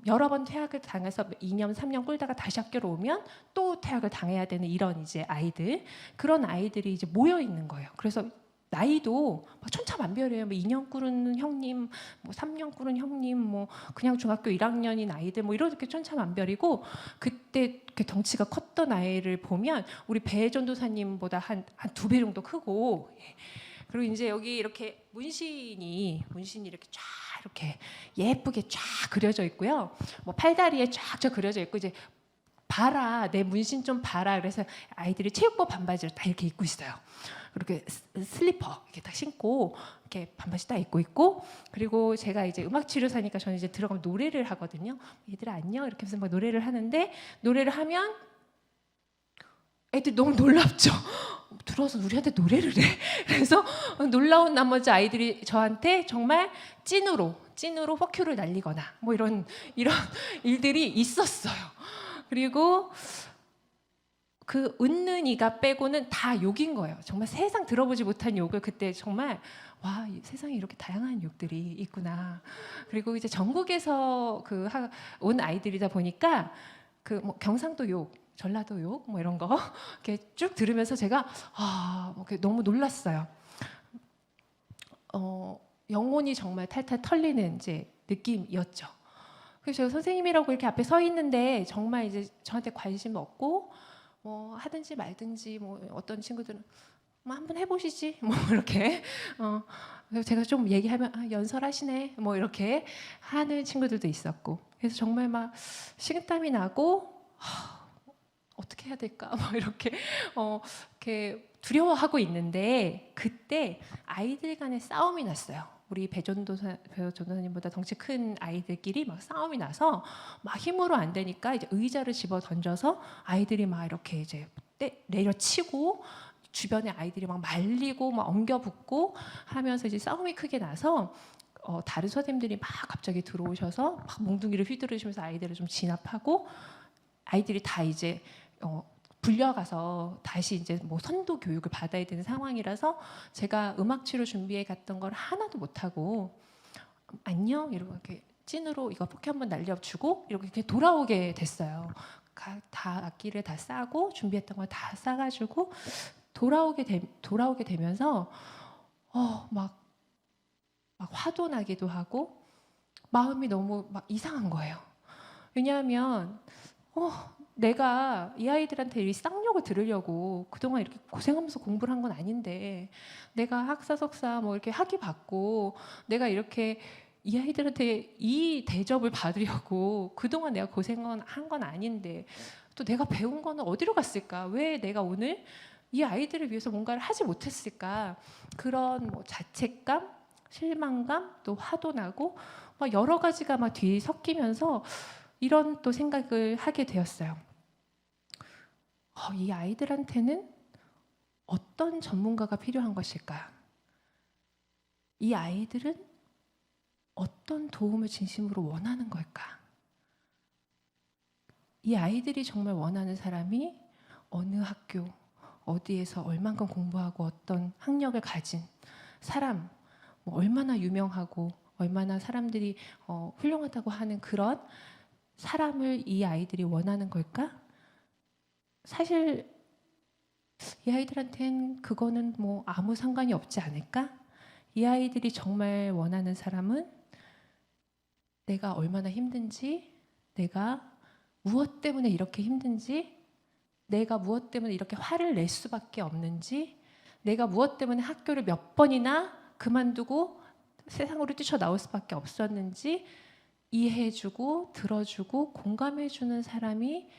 여러 번 퇴학을 당해서 2년, 3년 꿀다가 다시 학교로 오면 또 퇴학을 당해야 되는 이런 이제 아이들, 그런 아이들이 이제 모여 있는 거예요. 그래서 나이도 천차만별이에요. 뭐 2년 꿇은 형님, 뭐 3년 꿇은 형님, 뭐 그냥 중학교 1학년인 아이들, 뭐 이렇게 천차만별이고, 그때 이렇게 덩치가 컸던 아이를 보면 우리 배전도사님보다 한 2배 정도 크고, 그리고 이제 여기 이렇게 문신이 이렇게 쫙 이렇게 예쁘게 쫙 그려져 있고요. 뭐 팔다리에 쫙 그려져 있고, 이제 봐라, 내 문신 좀 봐라. 그래서 아이들이 체육복 반바지를 다 이렇게 입고 있어요. 그렇게 슬리퍼 이렇게 딱 신고 이렇게 반바지 딱 입고 있고, 그리고 제가 이제 음악 치료사니까 저는 이제 들어가면 노래를 하거든요. 얘들아 안녕 이렇게 해서 막 노래를 하는데, 노래를 하면 애들 너무 놀랍죠. 들어와서 우리한테 노래를 해. 그래서 놀라운 나머지 아이들이 저한테 정말 찐으로 퍼큐를 날리거나 뭐 이런 일들이 있었어요. 그리고 그 웃는 이가 빼고는 다 욕인 거예요. 정말 세상 들어보지 못한 욕을 그때 정말 와, 세상에 이렇게 다양한 욕들이 있구나. 그리고 이제 전국에서 온 아이들이다 보니까 뭐 경상도 욕, 전라도 욕, 뭐 이런 거 이렇게 쭉 들으면서 제가 뭐 너무 놀랐어요. 영혼이 정말 탈탈 털리는 이제 느낌이었죠. 그래서 제가 선생님이라고 이렇게 앞에 서 있는데 정말 이제 저한테 관심 없고 뭐 하든지 말든지, 뭐 어떤 친구들은 뭐 한번 해보시지 뭐 이렇게 그래서 제가 좀 얘기하면 연설하시네 뭐 이렇게 하는 친구들도 있었고, 그래서 정말 막 식은땀이 나고 어떻게 해야 될까 막 이렇게 두려워하고 있는데, 그때 아이들 간의 싸움이 났어요. 우리 배전도사님보다 덩치 큰 아이들끼리 막 싸움이 나서 막 힘으로 안 되니까 이제 의자를 집어 던져서 아이들이 막 이렇게 이제 내려치고, 주변에 아이들이 막 말리고 막 엉겨붙고 하면서 이제 싸움이 크게 나서 다른 선생님들이 막 갑자기 들어오셔서 막 몽둥이를 휘두르시면서 아이들을 좀 진압하고, 아이들이 다 이제 불려가서 다시 이제 뭐 선도 교육을 받아야 되는 상황이라서 제가 음악 치료 준비해 갔던 걸 하나도 못 하고 안녕 이러고 이렇게 찐으로 이거 포켓 한번 날려주고 이렇게 돌아오게 됐어요. 다 악기를 다 싸고 준비했던 걸 다 싸가지고 돌아오게 되면서 막 화도 나기도 하고 마음이 너무 막 이상한 거예요. 왜냐하면 내가 이 아이들한테 이 쌍욕을 들으려고 그동안 이렇게 고생하면서 공부를 한 건 아닌데, 내가 학사 석사 뭐 이렇게 학위 받고 내가 이렇게 이 아이들한테 이 대접을 받으려고 그동안 내가 고생한 건 아닌데, 또 내가 배운 거는 어디로 갔을까? 왜 내가 오늘 이 아이들을 위해서 뭔가를 하지 못했을까? 그런 뭐 자책감, 실망감, 또 화도 나고 막 여러 가지가 막 뒤섞이면서 이런 또 생각을 하게 되었어요. 이 아이들한테는 어떤 전문가가 필요한 것일까? 이 아이들은 어떤 도움을 진심으로 원하는 걸까? 이 아이들이 정말 원하는 사람이 어느 학교, 어디에서 얼만큼 공부하고 어떤 학력을 가진 사람, 뭐 얼마나 유명하고 얼마나 사람들이 훌륭하다고 하는 그런 사람을 이 아이들이 원하는 걸까? 사실 이 아이들한텐 그거는 뭐 아무 상관이 없지 않을까? 이 아이들이 정말 원하는 사람은 내가 얼마나 힘든지, 내가 무엇 때문에 이렇게 힘든지, 내가 무엇 때문에 이렇게 화를 낼 수밖에 없는지, 내가 무엇 때문에 학교를 몇 번이나 그만두고 세상으로 뛰쳐나올 수밖에 없었는지 이해해주고 들어주고 공감해주는 사람이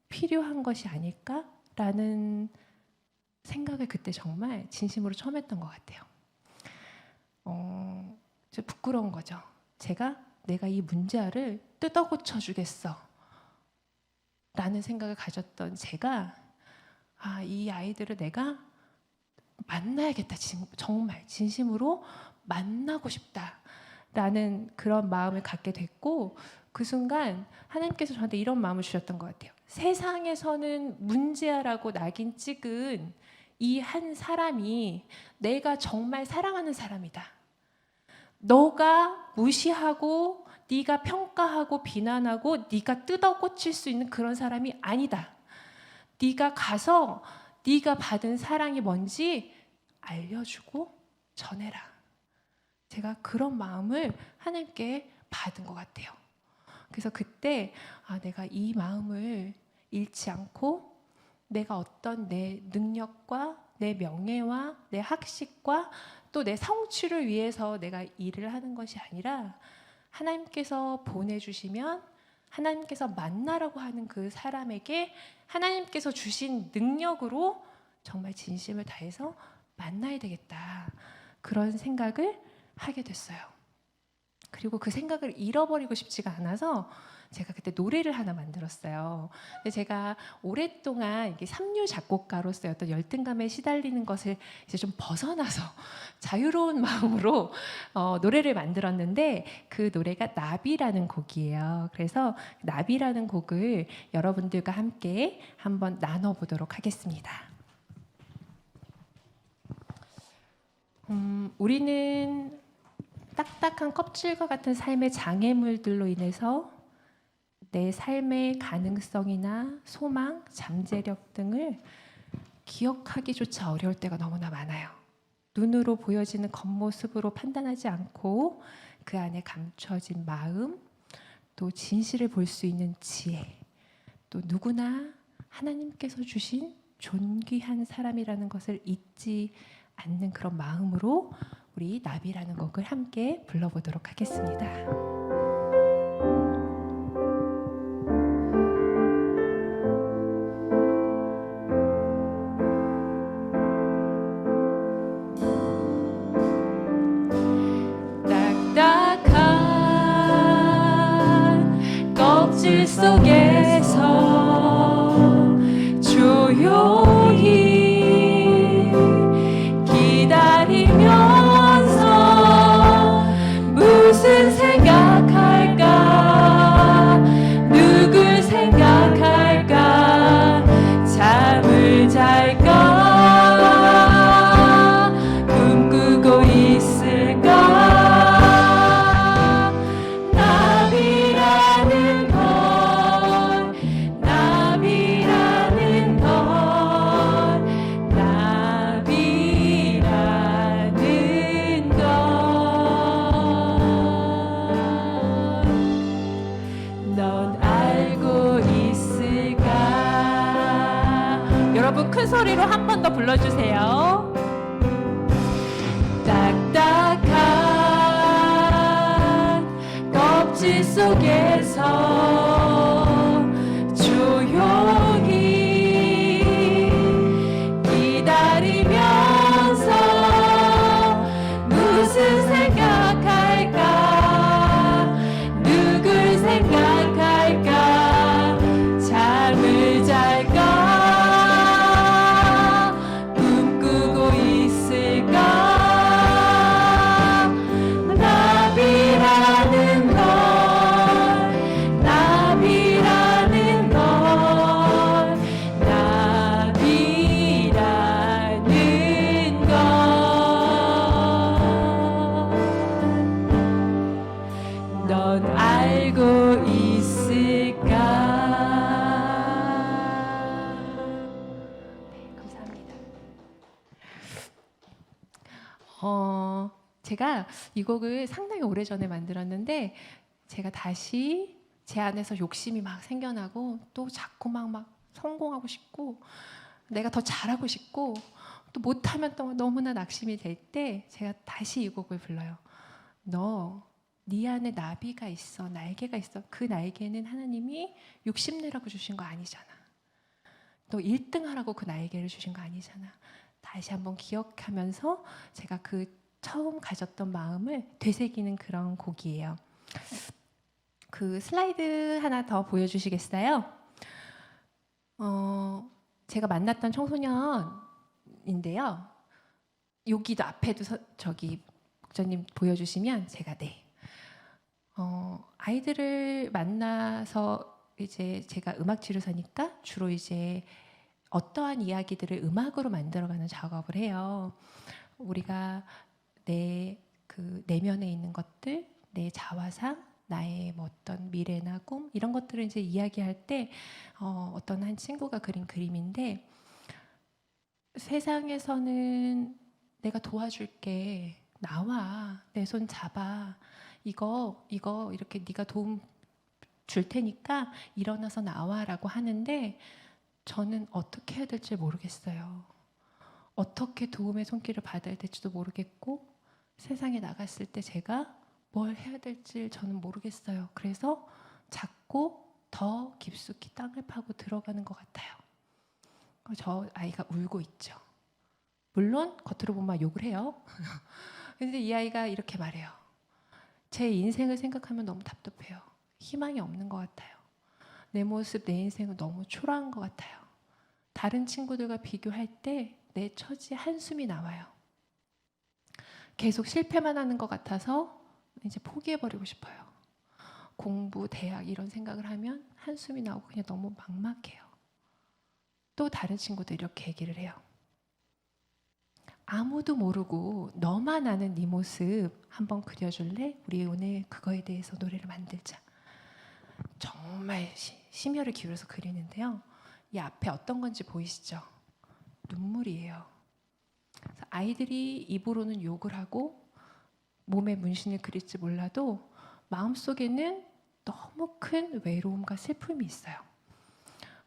필요한 것이 아닐까라는 생각을 그때 정말 진심으로 처음 했던 것 같아요. 좀 부끄러운 거죠. 내가 이 문제아를 뜯어 고쳐주겠어 라는 생각을 가졌던 제가 이 아이들을 내가 만나야겠다. 정말 진심으로 만나고 싶다라는 그런 마음을 갖게 됐고, 그 순간 하나님께서 저한테 이런 마음을 주셨던 것 같아요. 세상에서는 문제아라고 낙인 찍은 이 한 사람이 내가 정말 사랑하는 사람이다. 너가 무시하고 네가 평가하고 비난하고 네가 뜯어 고칠 수 있는 그런 사람이 아니다. 네가 가서 네가 받은 사랑이 뭔지 알려주고 전해라. 제가 그런 마음을 하나님께 받은 것 같아요. 그래서 그때 내가 이 마음을 잃지 않고 내가 어떤 내 능력과 내 명예와 내 학식과 또 내 성취를 위해서 내가 일을 하는 것이 아니라 하나님께서 보내주시면 하나님께서 만나라고 하는 그 사람에게 하나님께서 주신 능력으로 정말 진심을 다해서 만나야 되겠다. 그런 생각을 하게 됐어요. 그리고 그 생각을 잃어버리고 싶지가 않아서 제가 그때 노래를 하나 만들었어요. 근데 제가 오랫동안 이게 삼류 작곡가로서의 어떤 열등감에 시달리는 것을 이제 좀 벗어나서 자유로운 마음으로 노래를 만들었는데, 그 노래가 나비라는 곡이에요. 그래서 나비라는 곡을 여러분들과 함께 한번 나눠보도록 하겠습니다. 우리는 딱딱한 껍질과 같은 삶의 장애물들로 인해서 내 삶의 가능성이나 소망, 잠재력 등을 기억하기조차 어려울 때가 너무나 많아요. 눈으로 보여지는 겉모습으로 판단하지 않고 그 안에 감춰진 마음, 또 진실을 볼 수 있는 지혜, 또 누구나 하나님께서 주신 존귀한 사람이라는 것을 잊지 않는 그런 마음으로 우리 나비라는 곡을 함께 불러보도록 하겠습니다. 딱딱한 껍질 속에서 조용히 기다리면서 무슨 생각할까, 누굴 생각할까, 잠을 잘까, 꿈꾸고 있을까. 나비라는 건, 나비라는 건, 나비라는 건 넌 알고 있을까. 여러분 큰 소리로 한 번 더 불러주세요. 딱딱한 껍질 속에서 조용히 기다리면서 무슨 생각할까, 누굴 생각할까, 잠을 잘까, 꿈꾸고 있을까. 나비라는 건, 나비라는 제가 이 곡을 상당히 오래전에 만들었는데 제가 다시 제 안에서 욕심이 막 생겨나고 또 자꾸 막 성공하고 싶고 내가 더 잘하고 싶고 또 못하면 또 너무나 낙심이 될 때 제가 다시 이 곡을 불러요. 너 네 안에 나비가 있어, 날개가 있어. 그 날개는 하나님이 욕심내라고 주신 거 아니잖아. 너 1등 하라고 그 날개를 주신 거 아니잖아. 다시 한번 기억하면서 제가 그 처음 가졌던 마음을 되새기는 그런 곡이에요. 그 슬라이드 하나 더 보여주시겠어요? 제가 만났던 청소년인데요. 여기도 앞에도 저기 목사님 보여주시면 제가 아이들을 만나서 이제 제가 음악 치료사니까 주로 이제 어떠한 이야기들을 음악으로 만들어가는 작업을 해요. 우리가 내 그 내면에 있는 것들, 내 자화상, 나의 뭐 어떤 미래나 꿈 이런 것들을 이제 이야기할 때 어떤 한 친구가 그린 그림인데 세상에서는 내가 도와줄게. 나와. 내 손 잡아. 이거 이렇게 네가 도움 줄 테니까 일어나서 나와라고 하는데 저는 어떻게 해야 될지 모르겠어요. 어떻게 도움의 손길을 받아야 될지도 모르겠고 세상에 나갔을 때 제가 뭘 해야 될지 저는 모르겠어요. 그래서 자꾸 더 깊숙이 땅을 파고 들어가는 것 같아요. 저 아이가 울고 있죠. 물론 겉으로 보면 막 욕을 해요. 근데 이 아이가 이렇게 말해요. 제 인생을 생각하면 너무 답답해요. 희망이 없는 것 같아요. 내 모습, 내 인생은 너무 초라한 것 같아요. 다른 친구들과 비교할 때 내 처지에 한숨이 나와요. 계속 실패만 하는 것 같아서 이제 포기해버리고 싶어요. 공부, 대학 이런 생각을 하면 한숨이 나오고 그냥 너무 막막해요. 또 다른 친구도 이렇게 얘기를 해요. 아무도 모르고 너만 아는 네 모습 한번 그려줄래? 우리 오늘 그거에 대해서 노래를 만들자. 정말 심혈을 기울여서 그리는데요. 이 앞에 어떤 건지 보이시죠? 눈물이에요. 아이들이 입으로는 욕을 하고 몸에 문신을 그릴지 몰라도 마음속에는 너무 큰 외로움과 슬픔이 있어요.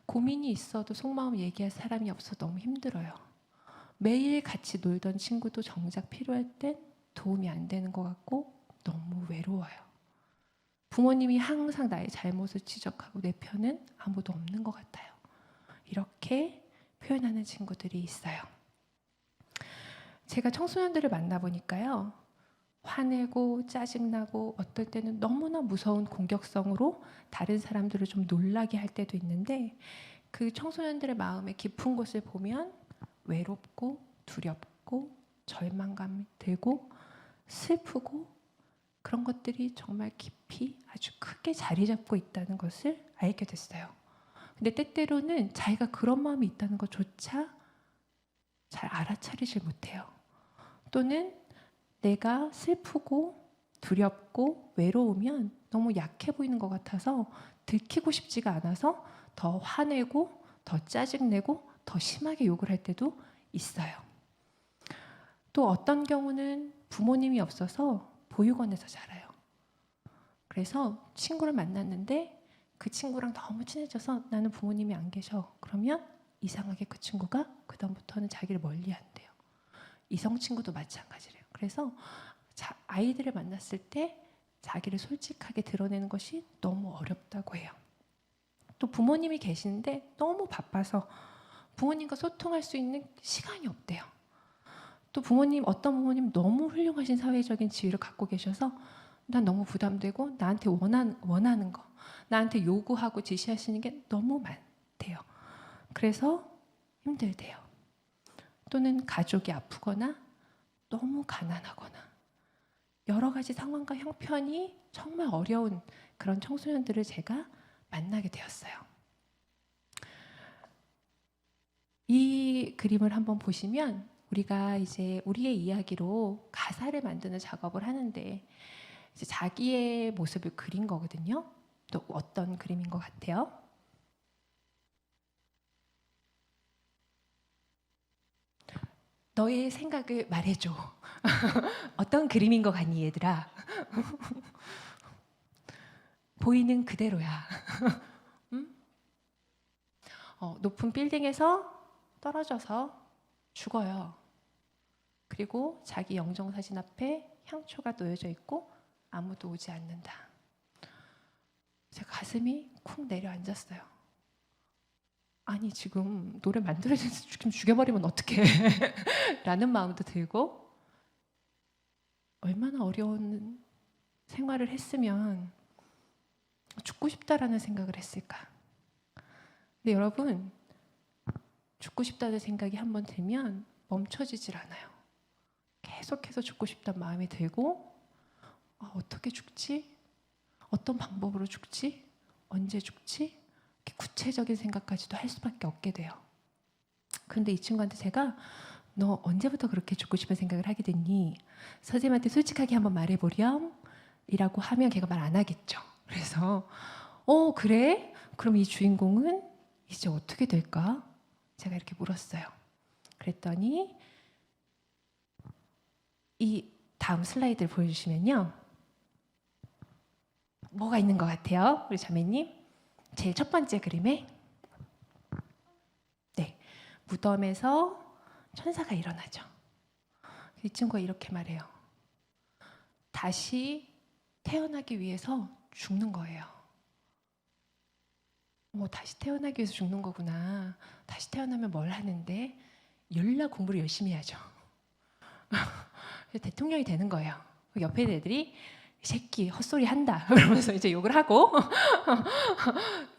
고민이 있어도 속마음 얘기할 사람이 없어서 너무 힘들어요. 매일 같이 놀던 친구도 정작 필요할 땐 도움이 안 되는 것 같고 너무 외로워요. 부모님이 항상 나의 잘못을 지적하고 내 편은 아무도 없는 것 같아요. 이렇게 표현하는 친구들이 있어요. 제가 청소년들을 만나보니까요. 화내고 짜증나고 어떨 때는 너무나 무서운 공격성으로 다른 사람들을 좀 놀라게 할 때도 있는데 그 청소년들의 마음의 깊은 곳을 보면 외롭고 두렵고 절망감이 들고 슬프고 그런 것들이 정말 깊이 아주 크게 자리 잡고 있다는 것을 알게 됐어요. 근데 때때로는 자기가 그런 마음이 있다는 것조차 잘 알아차리질 못해요. 또는 내가 슬프고 두렵고 외로우면 너무 약해 보이는 것 같아서 들키고 싶지가 않아서 더 화내고 더 짜증내고 더 심하게 욕을 할 때도 있어요. 또 어떤 경우는 부모님이 없어서 보육원에서 자라요. 그래서 친구를 만났는데 그 친구랑 너무 친해져서 나는 부모님이 안 계셔. 그러면 이상하게 그 친구가 그다음부터는 자기를 멀리 한대요. 이성 친구도 마찬가지래요. 그래서 아이들을 만났을 때 자기를 솔직하게 드러내는 것이 너무 어렵다고 해요. 또 부모님이 계시는데 너무 바빠서 부모님과 소통할 수 있는 시간이 없대요. 또 어떤 부모님 너무 훌륭하신 사회적인 지위를 갖고 계셔서 난 너무 부담되고 나한테 원하는 거, 나한테 요구하고 지시하시는 게 너무 많대요. 그래서 힘들대요. 또는 가족이 아프거나 너무 가난하거나 여러 가지 상황과 형편이 정말 어려운 그런 청소년들을 제가 만나게 되었어요. 이 그림을 한번 보시면 우리가 이제 우리의 이야기로 가사를 만드는 작업을 하는데 이제 자기의 모습을 그린 거거든요. 또 어떤 그림인 것 같아요? 너의 생각을 말해줘. 어떤 그림인 것 같니 얘들아? 보이는 그대로야. 응? 높은 빌딩에서 떨어져서 죽어요. 그리고 자기 영정사진 앞에 향초가 놓여져 있고 아무도 오지 않는다. 제 가슴이 쿵 내려앉았어요. 아니 지금 노래 만들어져서 지금 죽여버리면 어떡해 라는 마음도 들고, 얼마나 어려운 생활을 했으면 죽고 싶다라는 생각을 했을까. 근데 여러분, 죽고 싶다는 생각이 한번 들면 멈춰지질 않아요. 계속해서 죽고 싶다는 마음이 들고, 어떻게 죽지? 어떤 방법으로 죽지? 언제 죽지? 이렇게 구체적인 생각까지도 할 수밖에 없게 돼요. 그런데 이 친구한테 제가 너 언제부터 그렇게 죽고 싶은 생각을 하게 됐니? 선생님한테 솔직하게 한번 말해보렴 이라고 하면 걔가 말 안 하겠죠. 그래서 그래? 그럼 이 주인공은 이제 어떻게 될까? 제가 이렇게 물었어요. 그랬더니 이 다음 슬라이드를 보여주시면요, 뭐가 있는 것 같아요? 우리 자매님, 제일 첫 번째 그림에 무덤에서 천사가 일어나죠. 이 친구가 이렇게 말해요. 다시 태어나기 위해서 죽는 거예요. 다시 태어나기 위해서 죽는 거구나. 다시 태어나면 뭘 하는데? 연락 공부를 열심히 하죠. 대통령이 되는 거예요. 옆에 애들이 이 새끼 헛소리 한다 그러면서 이제 욕을 하고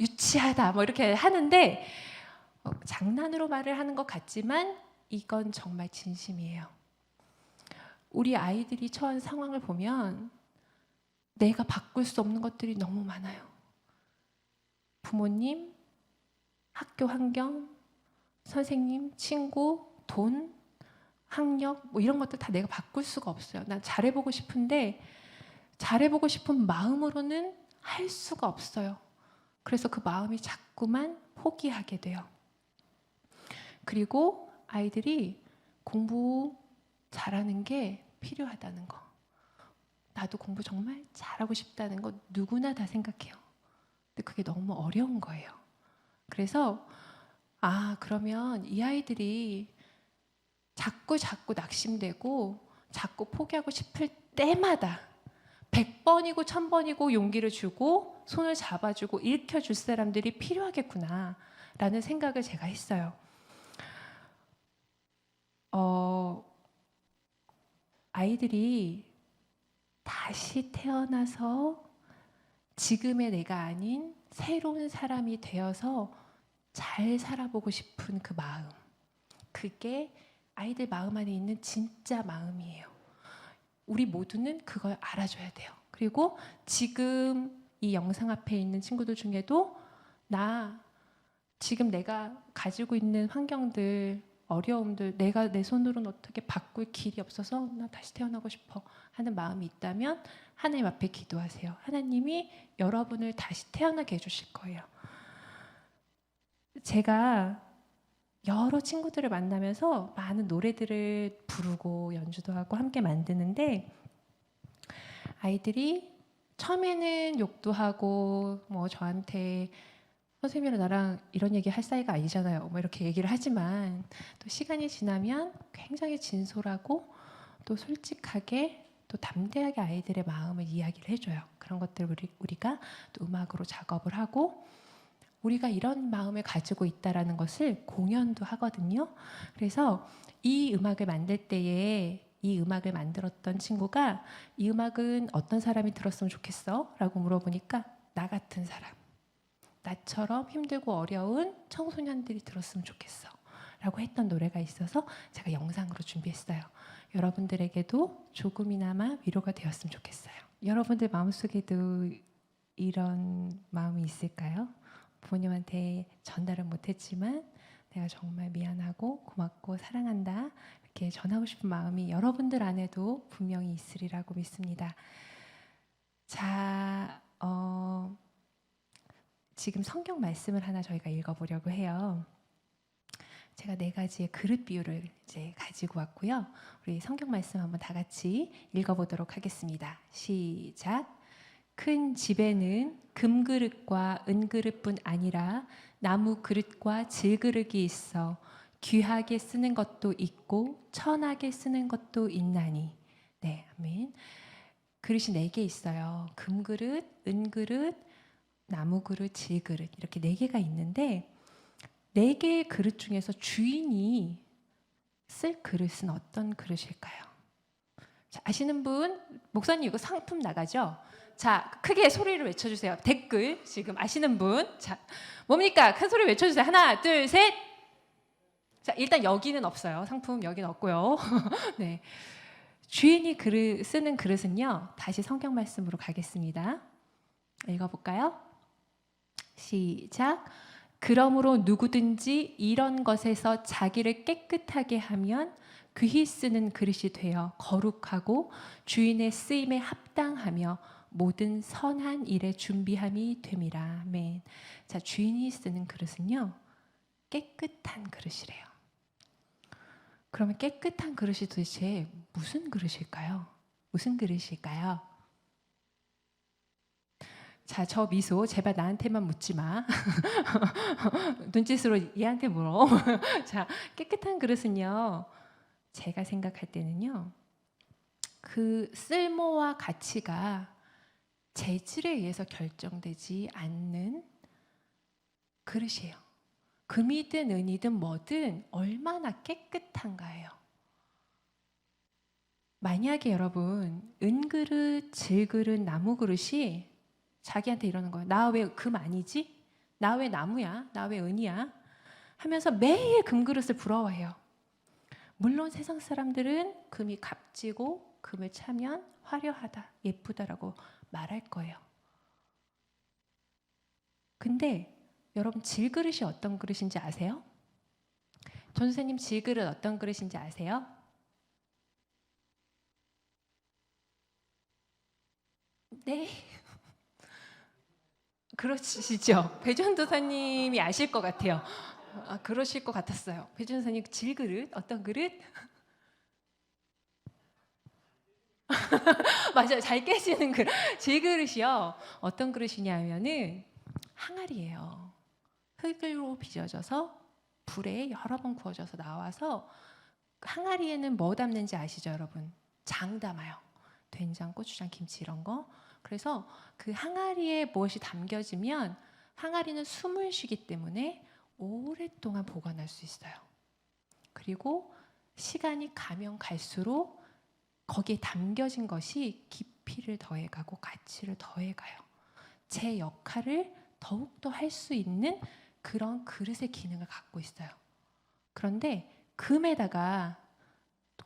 유치하다 뭐 이렇게 하는데, 장난으로 말을 하는 것 같지만 이건 정말 진심이에요. 우리 아이들이 처한 상황을 보면 내가 바꿀 수 없는 것들이 너무 많아요. 부모님, 학교 환경, 선생님, 친구, 돈, 학력 뭐 이런 것들 다 내가 바꿀 수가 없어요. 난 잘해보고 싶은데 잘해보고 싶은 마음으로는 할 수가 없어요. 그래서 그 마음이 자꾸만 포기하게 돼요. 그리고 아이들이 공부 잘하는 게 필요하다는 거, 나도 공부 정말 잘하고 싶다는 거 누구나 다 생각해요. 근데 그게 너무 어려운 거예요. 그래서 그러면 이 아이들이 자꾸 낙심되고 자꾸 포기하고 싶을 때마다 100번이고 1000번이고 용기를 주고 손을 잡아주고 일으켜줄 사람들이 필요하겠구나 라는 생각을 제가 했어요. 아이들이 다시 태어나서 지금의 내가 아닌 새로운 사람이 되어서 잘 살아보고 싶은 그 마음, 그게 아이들 마음 안에 있는 진짜 마음이에요. 우리 모두는 그걸 알아줘야 돼요. 그리고 지금 이 영상 앞에 있는 친구들 중에도 지금 내가 가지고 있는 환경들, 어려움들, 내가 내 손으로는 어떻게 바꿀 길이 없어서 나 다시 태어나고 싶어 하는 마음이 있다면 하나님 앞에 기도하세요. 하나님이 여러분을 다시 태어나게 해주실 거예요. 제가 여러 친구들을 만나면서 많은 노래들을 부르고 연주도 하고 함께 만드는데, 아이들이 처음에는 욕도 하고 뭐 저한테 선생님이랑 나랑 이런 얘기 할 사이가 아니잖아요 뭐 이렇게 얘기를 하지만, 또 시간이 지나면 굉장히 진솔하고 또 솔직하게 또 담대하게 아이들의 마음을 이야기를 해줘요. 그런 것들을 우리가 또 음악으로 작업을 하고, 우리가 이런 마음을 가지고 있다라는 것을 공연도 하거든요. 그래서 이 음악을 만들 때에 이 음악을 만들었던 친구가 이 음악은 어떤 사람이 들었으면 좋겠어? 라고 물어보니까 나 같은 사람, 나처럼 힘들고 어려운 청소년들이 들었으면 좋겠어 라고 했던 노래가 있어서 제가 영상으로 준비했어요. 여러분들에게도 조금이나마 위로가 되었으면 좋겠어요. 여러분들 마음속에도 이런 마음이 있을까요? 부모님한테 전달은 못했지만 내가 정말 미안하고 고맙고 사랑한다 이렇게 전하고 싶은 마음이 여러분들 안에도 분명히 있으리라고 믿습니다. 자, 지금 성경 말씀을 하나 저희가 읽어보려고 해요. 제가 4가지의 그릇 비유를 이제 가지고 왔고요. 우리 성경 말씀 한번 다 같이 읽어보도록 하겠습니다. 시작. 큰 집에는 금그릇과 은그릇뿐 아니라 나무 그릇과 질그릇이 있어 귀하게 쓰는 것도 있고 천하게 쓰는 것도 있나니. 네, 아멘. 그릇이 4개 있어요. 금그릇, 은그릇, 나무그릇, 질그릇 이렇게 4개가 있는데 4개의 그릇 중에서 주인이 쓸 그릇은 어떤 그릇일까요? 자, 아시는 분? 목사님 이거 상품 나가죠? 자, 크게 소리를 외쳐주세요. 댓글 지금 아시는 분? 자, 뭡니까? 큰 소리 외쳐주세요. 하나, 둘, 셋. 자, 일단 여기는 없어요. 상품 여기는 없고요. 네, 주인이 쓰는 그릇은요. 다시 성경 말씀으로 가겠습니다. 읽어볼까요? 시작. 그러므로 누구든지 이런 것에서 자기를 깨끗하게 하면 귀히 쓰는 그릇이 되어 거룩하고 주인의 쓰임에 합당하며 모든 선한 일에 준비함이 됨이라. 아멘. 자, 주인이 쓰는 그릇은요, 깨끗한 그릇이래요. 그러면 깨끗한 그릇이 도대체 무슨 그릇일까요? 무슨 그릇일까요? 자, 저 미소 제발 나한테만 묻지 마. 눈짓으로 얘한테 물어. 자, 깨끗한 그릇은요, 제가 생각할 때는요, 그 쓸모와 가치가 재질에 의해서 결정되지 않는 그릇이에요. 금이든 은이든 뭐든 얼마나 깨끗한가예요. 만약에 여러분 은그릇, 질그릇, 나무그릇이 자기한테 이러는 거예요. 나 왜 금 아니지? 나 왜 나무야? 나 왜 은이야? 하면서 매일 금그릇을 부러워해요. 물론 세상 사람들은 금이 값지고 금을 차면 화려하다, 예쁘다라고 말할 거예요. 근데 여러분 질그릇이 어떤 그릇인지 아세요? 전 선생님 질그릇 어떤 그릇인지 아세요? 네. 그러시죠? 배전도사님이 아실 것 같아요. 아, 그러실 것 같았어요. 배전도사님 질그릇 어떤 그릇? 맞아요. 잘 깨지는 그릇. 질그릇이요. 어떤 그릇이냐면은 항아리예요. 흙으로 빚어져서 불에 여러 번 구워져서 나와서 항아리에는 뭐 담는지 아시죠, 여러분? 장 담아요. 된장, 고추장, 김치 이런 거. 그래서 그 항아리에 무엇이 담겨지면 항아리는 숨을 쉬기 때문에 오랫동안 보관할 수 있어요. 그리고 시간이 가면 갈수록 거기에 담겨진 것이 깊이를 더해가고 가치를 더해가요. 제 역할을 더욱더 할 수 있는 그런 그릇의 기능을 갖고 있어요. 그런데 금에다가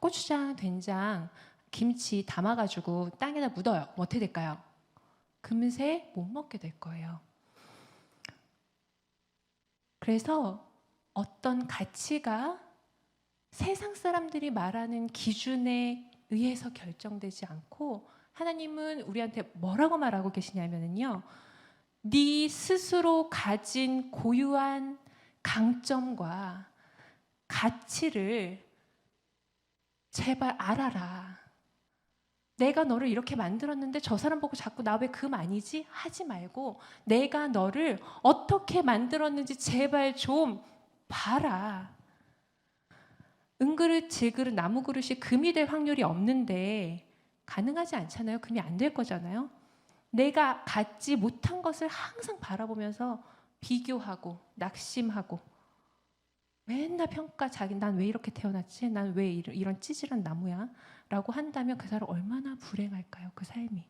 고추장, 된장, 김치 담아가지고 땅에다 묻어요. 뭐 어떻게 될까요? 금세 못 먹게 될 거예요. 그래서 어떤 가치가 세상 사람들이 말하는 기준에 의해서 결정되지 않고 하나님은 우리한테 뭐라고 말하고 계시냐면요. 네 스스로 가진 고유한 강점과 가치를 제발 알아라. 내가 너를 이렇게 만들었는데 저 사람 보고 자꾸 나 왜 금 아니지? 하지 말고 내가 너를 어떻게 만들었는지 제발 좀 봐라. 은그릇, 질그릇, 나무그릇이 금이 될 확률이 없는데 가능하지 않잖아요. 금이 안 될 거잖아요. 내가 갖지 못한 것을 항상 바라보면서 비교하고 낙심하고 맨날 평가 난 왜 이렇게 태어났지? 난 왜 이런 찌질한 나무야? 라고 한다면 그 사람 얼마나 불행할까요? 그 삶이.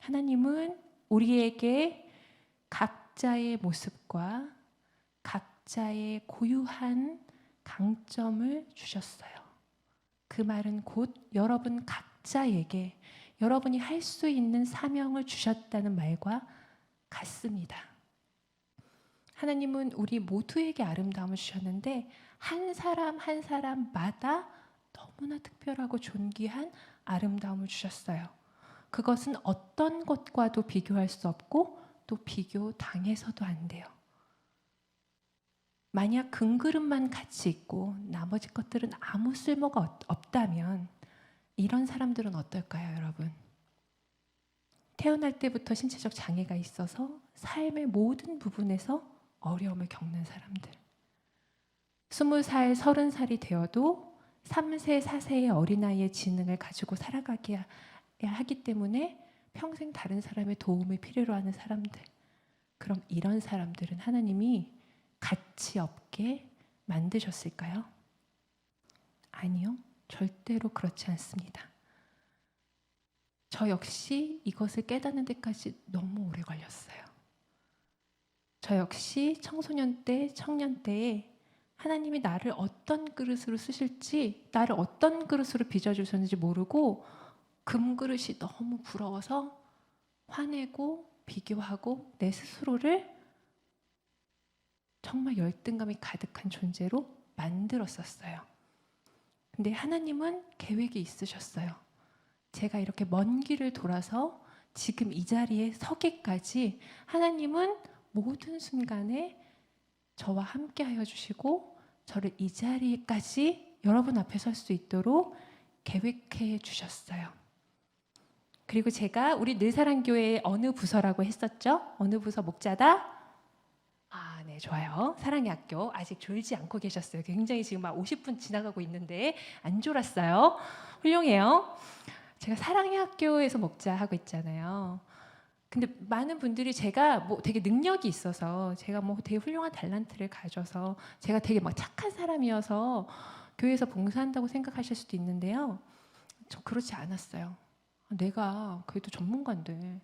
하나님은 우리에게 각자의 모습과 각자의 고유한 강점을 주셨어요. 그 말은 곧 여러분 각자에게 여러분이 할 수 있는 사명을 주셨다는 말과 같습니다. 하나님은 우리 모두에게 아름다움을 주셨는데 한 사람 한 사람마다 너무나 특별하고 존귀한 아름다움을 주셨어요. 그것은 어떤 것과도 비교할 수 없고 또 비교 당해서도 안 돼요. 만약 금그릇만 가치 있고 나머지 것들은 아무 쓸모가 없다면 이런 사람들은 어떨까요, 여러분? 태어날 때부터 신체적 장애가 있어서 삶의 모든 부분에서 어려움을 겪는 사람들. 20살, 30살이 되어도 3세, 4세의 어린아이의 지능을 가지고 살아가야 하기 때문에 평생 다른 사람의 도움을 필요로 하는 사람들. 그럼 이런 사람들은 하나님이 가치 없게 만드셨을까요? 아니요, 절대로 그렇지 않습니다. 저 역시 이것을 깨닫는 데까지 너무 오래 걸렸어요. 저 역시 청소년 때, 청년 때에 하나님이 나를 어떤 그릇으로 쓰실지, 나를 어떤 그릇으로 빚어주셨는지 모르고 금그릇이 너무 부러워서 화내고 비교하고 내 스스로를 정말 열등감이 가득한 존재로 만들었었어요. 근데 하나님은 계획이 있으셨어요. 제가 이렇게 먼 길을 돌아서 지금 이 자리에 서기까지 하나님은 모든 순간에 저와 함께 하여 주시고 저를 이 자리까지 여러분 앞에 설 수 있도록 계획해 주셨어요. 그리고 제가 우리 늘사랑교회의 어느 부서라고 했었죠? 어느 부서 목자다? 아, 네, 좋아요. 사랑의 학교 아직 졸지 않고 계셨어요. 굉장히 지금 막 50분 지나가고 있는데 안 졸았어요. 훌륭해요. 제가 사랑의 학교에서 목자하고 있잖아요. 근데 많은 분들이 제가 뭐 되게 능력이 있어서 제가 뭐 되게 훌륭한 달란트를 가져서 제가 되게 막 착한 사람이어서 교회에서 봉사한다고 생각하실 수도 있는데요. 저 그렇지 않았어요. 내가 그래도 전문가인데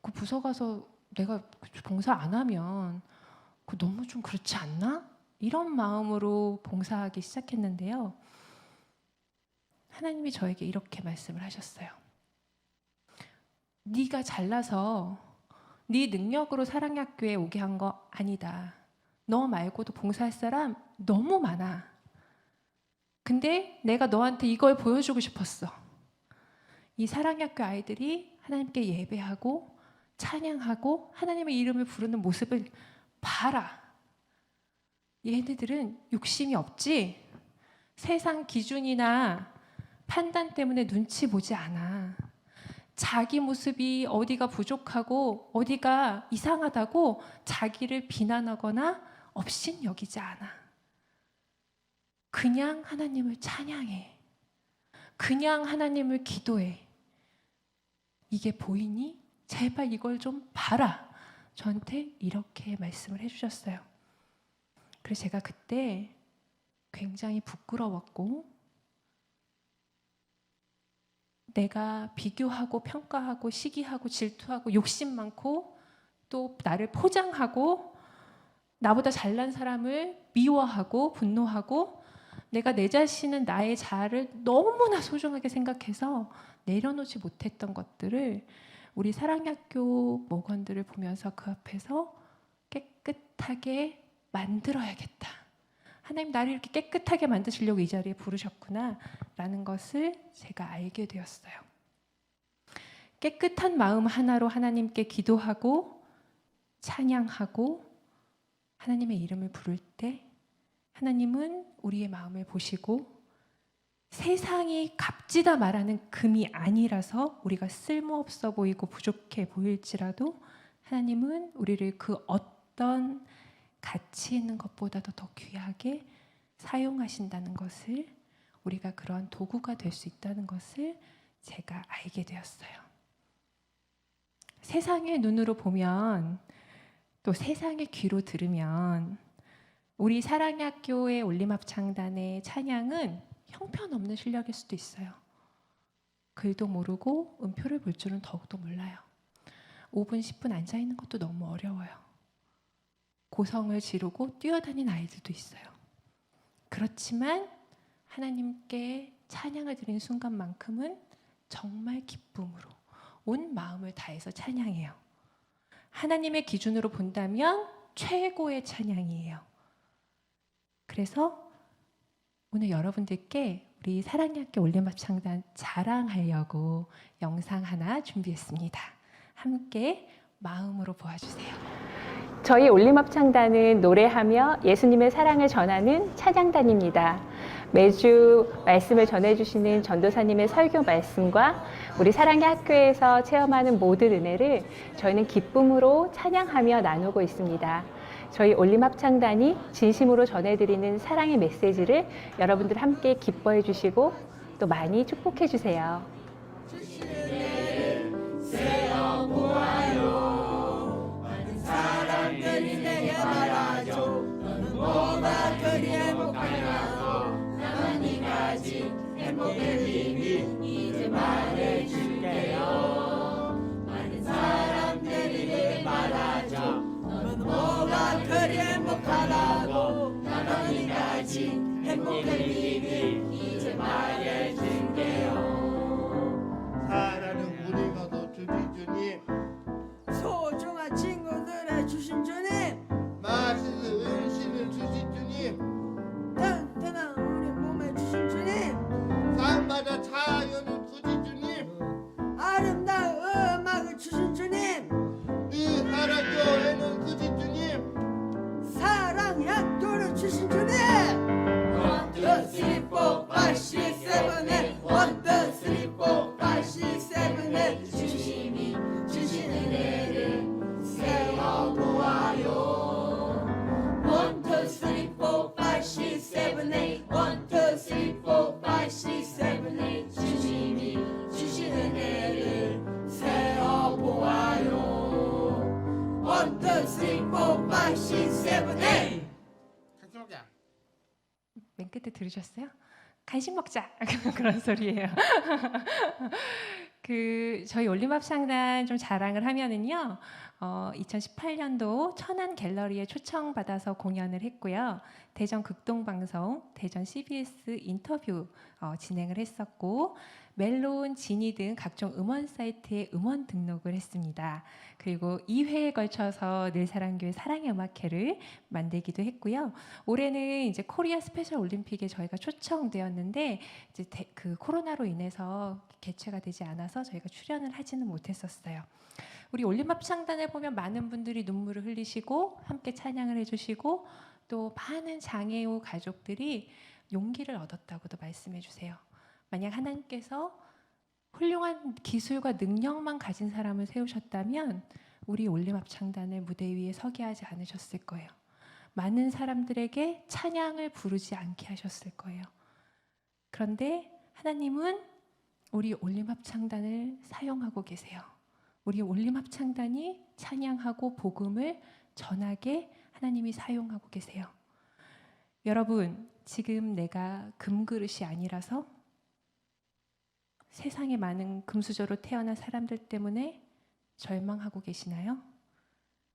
그 부서 가서 내가 봉사 안 하면 그 너무 좀 그렇지 않나? 이런 마음으로 봉사하기 시작했는데요. 하나님이 저에게 이렇게 말씀을 하셨어요. 네가 잘나서 네 능력으로 사랑의 학교에 오게 한 거 아니다. 너 말고도 봉사할 사람 너무 많아. 근데 내가 너한테 이걸 보여주고 싶었어. 이 사랑의 학교 아이들이 하나님께 예배하고 찬양하고 하나님의 이름을 부르는 모습을 봐라. 얘네들은 욕심이 없지? 세상 기준이나 판단 때문에 눈치 보지 않아. 자기 모습이 어디가 부족하고 어디가 이상하다고 자기를 비난하거나 업신 여기지 않아. 그냥 하나님을 찬양해. 그냥 하나님을 기도해. 이게 보이니? 제발 이걸 좀 봐라. 저한테 이렇게 말씀을 해주셨어요. 그래서 제가 그때 굉장히 부끄러웠고 내가 비교하고 평가하고 시기하고 질투하고 욕심 많고 또 나를 포장하고 나보다 잘난 사람을 미워하고 분노하고 내가 내 자신은 나의 자아를 너무나 소중하게 생각해서 내려놓지 못했던 것들을 우리 사랑학교 목원들을 보면서 그 앞에서 깨끗하게 만들어야겠다. 하나님 나를 이렇게 깨끗하게 만드시려고 이 자리에 부르셨구나 라는 것을 제가 알게 되었어요. 깨끗한 마음 하나로 하나님께 기도하고 찬양하고 하나님의 이름을 부를 때 하나님은 우리의 마음을 보시고 세상이 값지다 말하는 금이 아니라서 우리가 쓸모없어 보이고 부족해 보일지라도 하나님은 우리를 그 어떤 가치 있는 것보다도 더 귀하게 사용하신다는 것을, 우리가 그러한 도구가 될 수 있다는 것을 제가 알게 되었어요. 세상의 눈으로 보면 또 세상의 귀로 들으면 우리 사랑의 학교의 올림합창단의 찬양은 형편없는 실력일 수도 있어요. 글도 모르고 음표를 볼 줄은 더욱더 몰라요. 5분, 10분 앉아있는 것도 너무 어려워요. 고성을 지르고 뛰어다니는 아이들도 있어요. 그렇지만 하나님께 찬양을 드리는 순간만큼은 정말 기쁨으로 온 마음을 다해서 찬양해요. 하나님의 기준으로 본다면 최고의 찬양이에요. 그래서 오늘 여러분들께 우리 사랑의 학교 올림합창단 자랑하려고 영상 하나 준비했습니다. 함께 마음으로 보아주세요. 저희 올림합창단은 노래하며 예수님의 사랑을 전하는 찬양단입니다. 매주 말씀을 전해주시는 전도사님의 설교 말씀과 우리 사랑의 학교에서 체험하는 모든 은혜를 저희는 기쁨으로 찬양하며 나누고 있습니다. 저희 올림합창단이 진심으로 전해드리는 사랑의 메시지를 여러분들 함께 기뻐해 주시고 또 많이 축복해 주세요. 사람들이 내게 말하죠. 너는 뭐가 그리 행복하냐고. 나만 이 가진 행복의 비밀 이제 말해줄게요. 많은 사람들이 내게 말하죠. 너는 뭐가 그리 행복하다고. 나만 이 가진 행복의 비밀 이제 말해줄게요. 사랑하는 우리 가도 주님, 소중한 친구들의 주신 주님, 맛있는 음식을 주신 주님, 튼튼한 우리 몸에 주신 주님, 산바다 자연을 주신 주님, 아름다운 음악을 주신 주님, 늘 사랑교회는 주신 주님, 사랑의 학교를 주신 주님. 1, 2, 3, 4, 5, 6, 7, 8 1, 2, 3, 4, 5, 6, 7, 8 주님이 주신 은혜를 세어보아요. 1, 2, 3, 4, 5, 6, 7, 8 1, 2, 3, 4, 5, 6, 7, 8 주님이 주신 은혜를 세어보아요. 1, 2, 3, 4, 5, 6, 7, 8 같이 먹자. 맨 끝에 들으셨어요? 간식 먹자 그런 소리예요. 저희 올림합창단 좀 자랑을 하면은요, 2018년도 천안 갤러리에 초청받아서 공연을 했고요. 대전 극동방송, 대전 CBS 인터뷰 진행을 했었고, 멜론, 지니 등 각종 음원 사이트에 음원 등록을 했습니다. 그리고 2회에 걸쳐서 늘사랑교회 사랑의 음악회를 만들기도 했고요. 올해는 이제 코리아 스페셜 올림픽에 저희가 초청되었는데 이제 그 코로나로 인해서 개최가 되지 않아서 저희가 출연을 하지는 못했었어요. 우리 올림합창단을 보면 많은 분들이 눈물을 흘리시고 함께 찬양을 해주시고 또 많은 장애우 가족들이 용기를 얻었다고도 말씀해 주세요. 만약 하나님께서 훌륭한 기술과 능력만 가진 사람을 세우셨다면 우리 올림합창단을 무대 위에 서게 하지 않으셨을 거예요. 많은 사람들에게 찬양을 부르지 않게 하셨을 거예요. 그런데 하나님은 우리 올림합창단을 사용하고 계세요. 우리 올림합창단이 찬양하고 복음을 전하게 하나님이 사용하고 계세요. 여러분, 지금 내가 금그릇이 아니라서 세상에 많은 금수저로 태어난 사람들 때문에 절망하고 계시나요?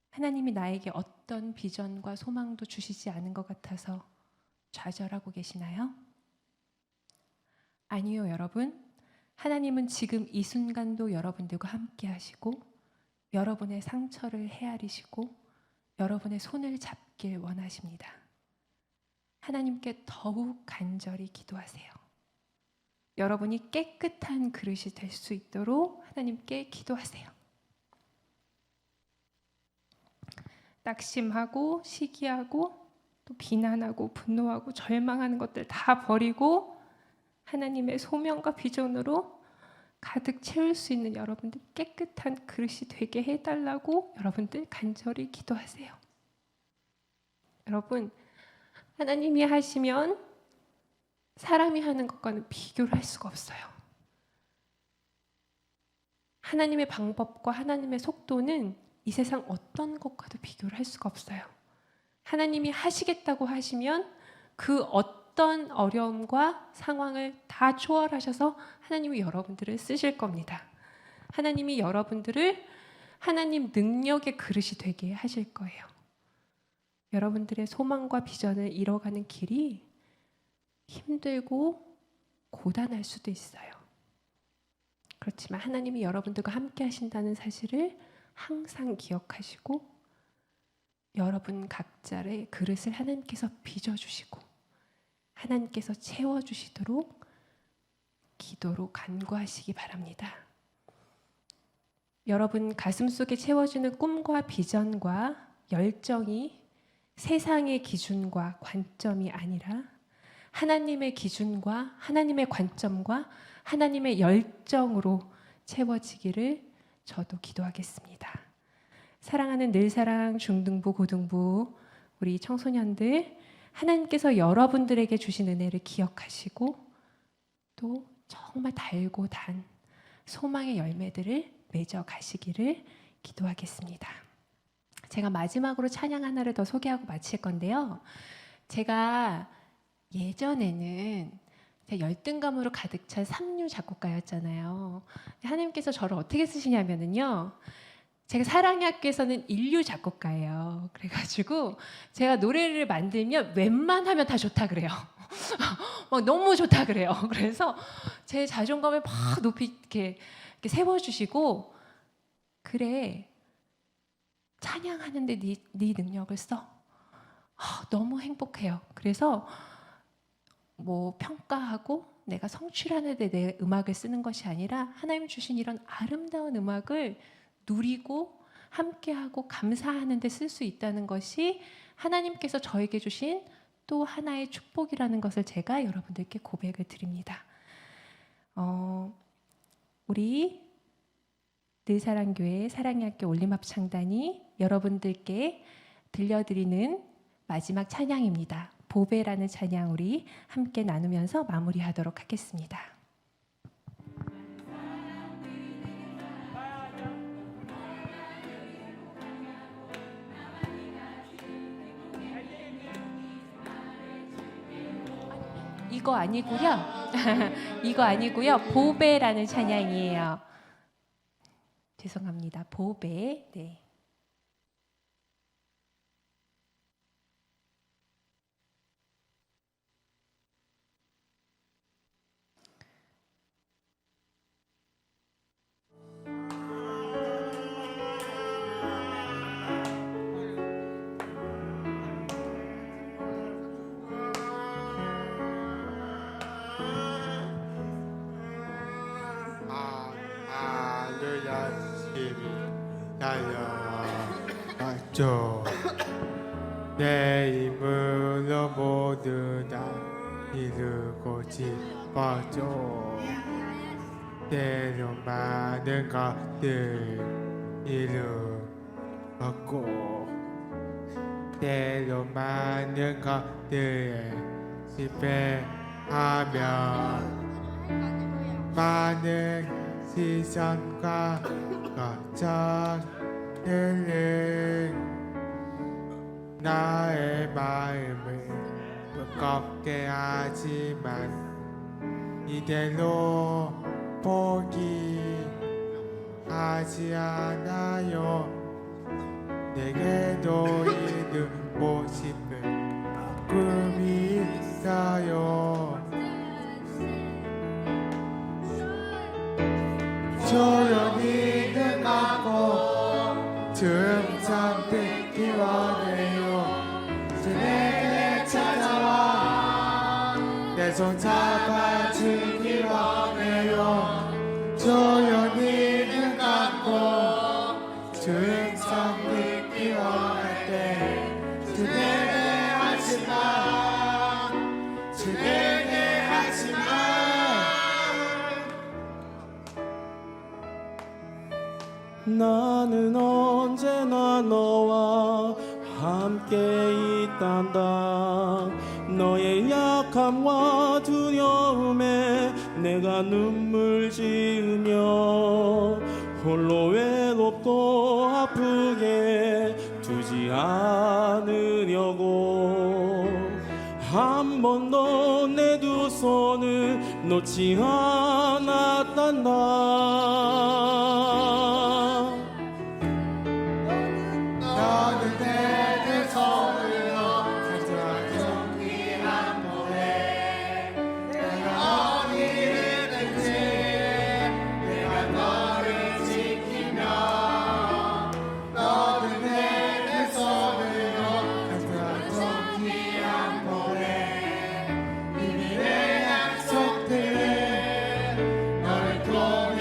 하나님이 나에게 어떤 비전과 소망도 주시지 않은 것 같아서 좌절하고 계시나요? 아니요, 여러분. 하나님은 지금 이 순간도 여러분들과 함께 하시고 여러분의 상처를 헤아리시고 여러분의 손을 잡길 원하십니다. 하나님께 더욱 간절히 기도하세요. 여러분이 깨끗한 그릇이 될 수 있도록 하나님께 기도하세요. 낙심하고 시기하고 또 비난하고 분노하고 절망하는 것들 다 버리고 하나님의 소명과 비전으로 가득 채울 수 있는 여러분들 깨끗한 그릇이 되게 해달라고 여러분들 간절히 기도하세요. 여러분, 하나님이 하시면 사람이 하는 것과는 비교를 할 수가 없어요. 하나님의 방법과 하나님의 속도는 이 세상 어떤 것과도 비교를 할 수가 없어요. 하나님이 하시겠다고 하시면 그 어떤 어려움과 상황을 다 초월하셔서 하나님이 여러분들을 쓰실 겁니다. 하나님이 여러분들을 하나님 능력의 그릇이 되게 하실 거예요. 여러분들의 소망과 비전을 이뤄가는 길이 힘들고 고단할 수도 있어요. 그렇지만 하나님이 여러분들과 함께 하신다는 사실을 항상 기억하시고 여러분 각자의 그릇을 하나님께서 빚어주시고 하나님께서 채워주시도록 기도로 간구하시기 바랍니다. 여러분 가슴 속에 채워지는 꿈과 비전과 열정이 세상의 기준과 관점이 아니라 하나님의 기준과 하나님의 관점과 하나님의 열정으로 채워지기를 저도 기도하겠습니다. 사랑하는 늘사랑 중등부 고등부 우리 청소년들, 하나님께서 여러분들에게 주신 은혜를 기억하시고 또 정말 달고 단 소망의 열매들을 맺어 가시기를 기도하겠습니다. 제가 마지막으로 찬양 하나를 더 소개하고 마칠 건데요. 제가 예전에는 열등감으로 가득 찬 삼류 작곡가였잖아요. 하나님께서 저를 어떻게 쓰시냐면요. 제가 사랑의 학교에서는 인류 작곡가예요. 그래가지고 제가 노래를 만들면 웬만하면 다 좋다 그래요. 막 너무 좋다 그래요. 그래서 제 자존감을 막 높이 이렇게 세워주시고, 그래, 찬양하는데 네 능력을 써. 너무 행복해요. 그래서 뭐 평가하고 내가 성취하는 데 내 음악을 쓰는 것이 아니라 하나님 주신 이런 아름다운 음악을 누리고 함께하고 감사하는 데 쓸 수 있다는 것이 하나님께서 저에게 주신 또 하나의 축복이라는 것을 제가 여러분들께 고백을 드립니다. 우리 늘사랑교회 사랑의 학교 올림합창단이 여러분들께 들려드리는 마지막 찬양입니다. 보배라는 찬양 우리 함께 나누면서 마무리하도록 하겠습니다. 이거 아니고요. 이거 아니고요. 보배라는 찬양이에요. 죄송합니다. 보배. 네. 달려왔죠. 내 힘으로 모두 다 이루고 싶었죠. 때로 많은 것들 이루었고 때로 많은 것들에 실패하며 많은 시선과 걱정들은 나의 마음을 무겁게 하지만 이대로 포기하지 않아요. 내게도 이루고 싶은 꿈이 있어요. 조용히 눈 감고 춤참 듣기 원해요. 내게 찾아와 내 손 잡아주기 원해요. 조용히 눈 감고 춤참 듣기 원할 때 주 내게 하지마 주 내게 하지마. 나는 언제나 너와 함께 있단다. 너의 약함과 두려움에 내가 눈물 지으며 홀로 외롭고 아프게 두지 않으려고 한 번도 내 두 손을 놓지 않았단다. 너는 내 손으로 가져와 정리한 노래. 내가 어디를 든지 내가 너를 지키며 너는 내 손으로 가져와 정리한 노래. 이미 내 약속들을 너를 통해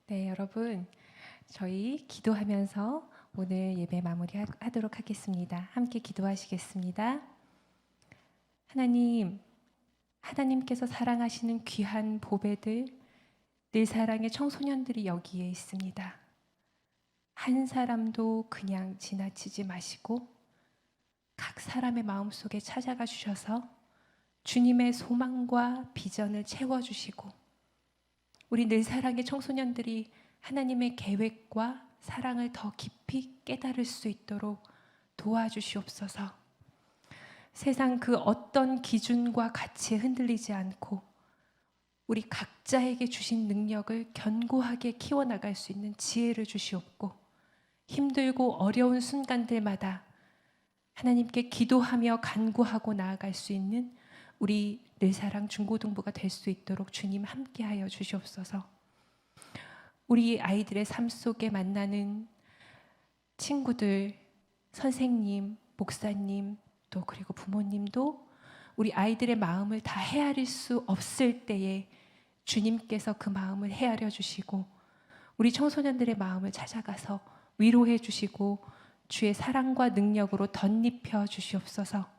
네, 여러분, 저희 기도하면서 오늘 예배 마무리하도록 하겠습니다. 함께 기도하시겠습니다. 하나님께서 사랑하시는 귀한 보배들, 늘 사랑의 청소년들이 여기에 있습니다. 한 사람도 그냥 지나치지 마시고 각 사람의 마음속에 찾아가 주셔서 주님의 소망과 비전을 채워주시고 우리 늘 사랑의 청소년들이 하나님의 계획과 사랑을 더 깊이 깨달을 수 있도록 도와주시옵소서. 세상 그 어떤 기준과 가치에 흔들리지 않고 우리 각자에게 주신 능력을 견고하게 키워나갈 수 있는 지혜를 주시옵고 힘들고 어려운 순간들마다 하나님께 기도하며 간구하고 나아갈 수 있는 우리 늘사랑 중고등부가 될 수 있도록 주님 함께하여 주시옵소서. 우리 아이들의 삶 속에 만나는 친구들, 선생님, 목사님, 또 그리고 부모님도 우리 아이들의 마음을 다 헤아릴 수 없을 때에 주님께서 그 마음을 헤아려 주시고 우리 청소년들의 마음을 찾아가서 위로해 주시고 주의 사랑과 능력으로 덧입혀 주시옵소서.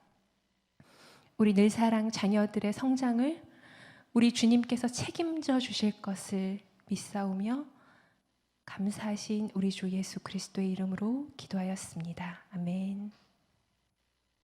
우리 늘사랑 자녀들의 성장을 우리 주님께서 책임져 주실 것을 믿사오며 감사하신 우리 주 예수 그리스도의 이름으로 기도하였습니다. 아멘.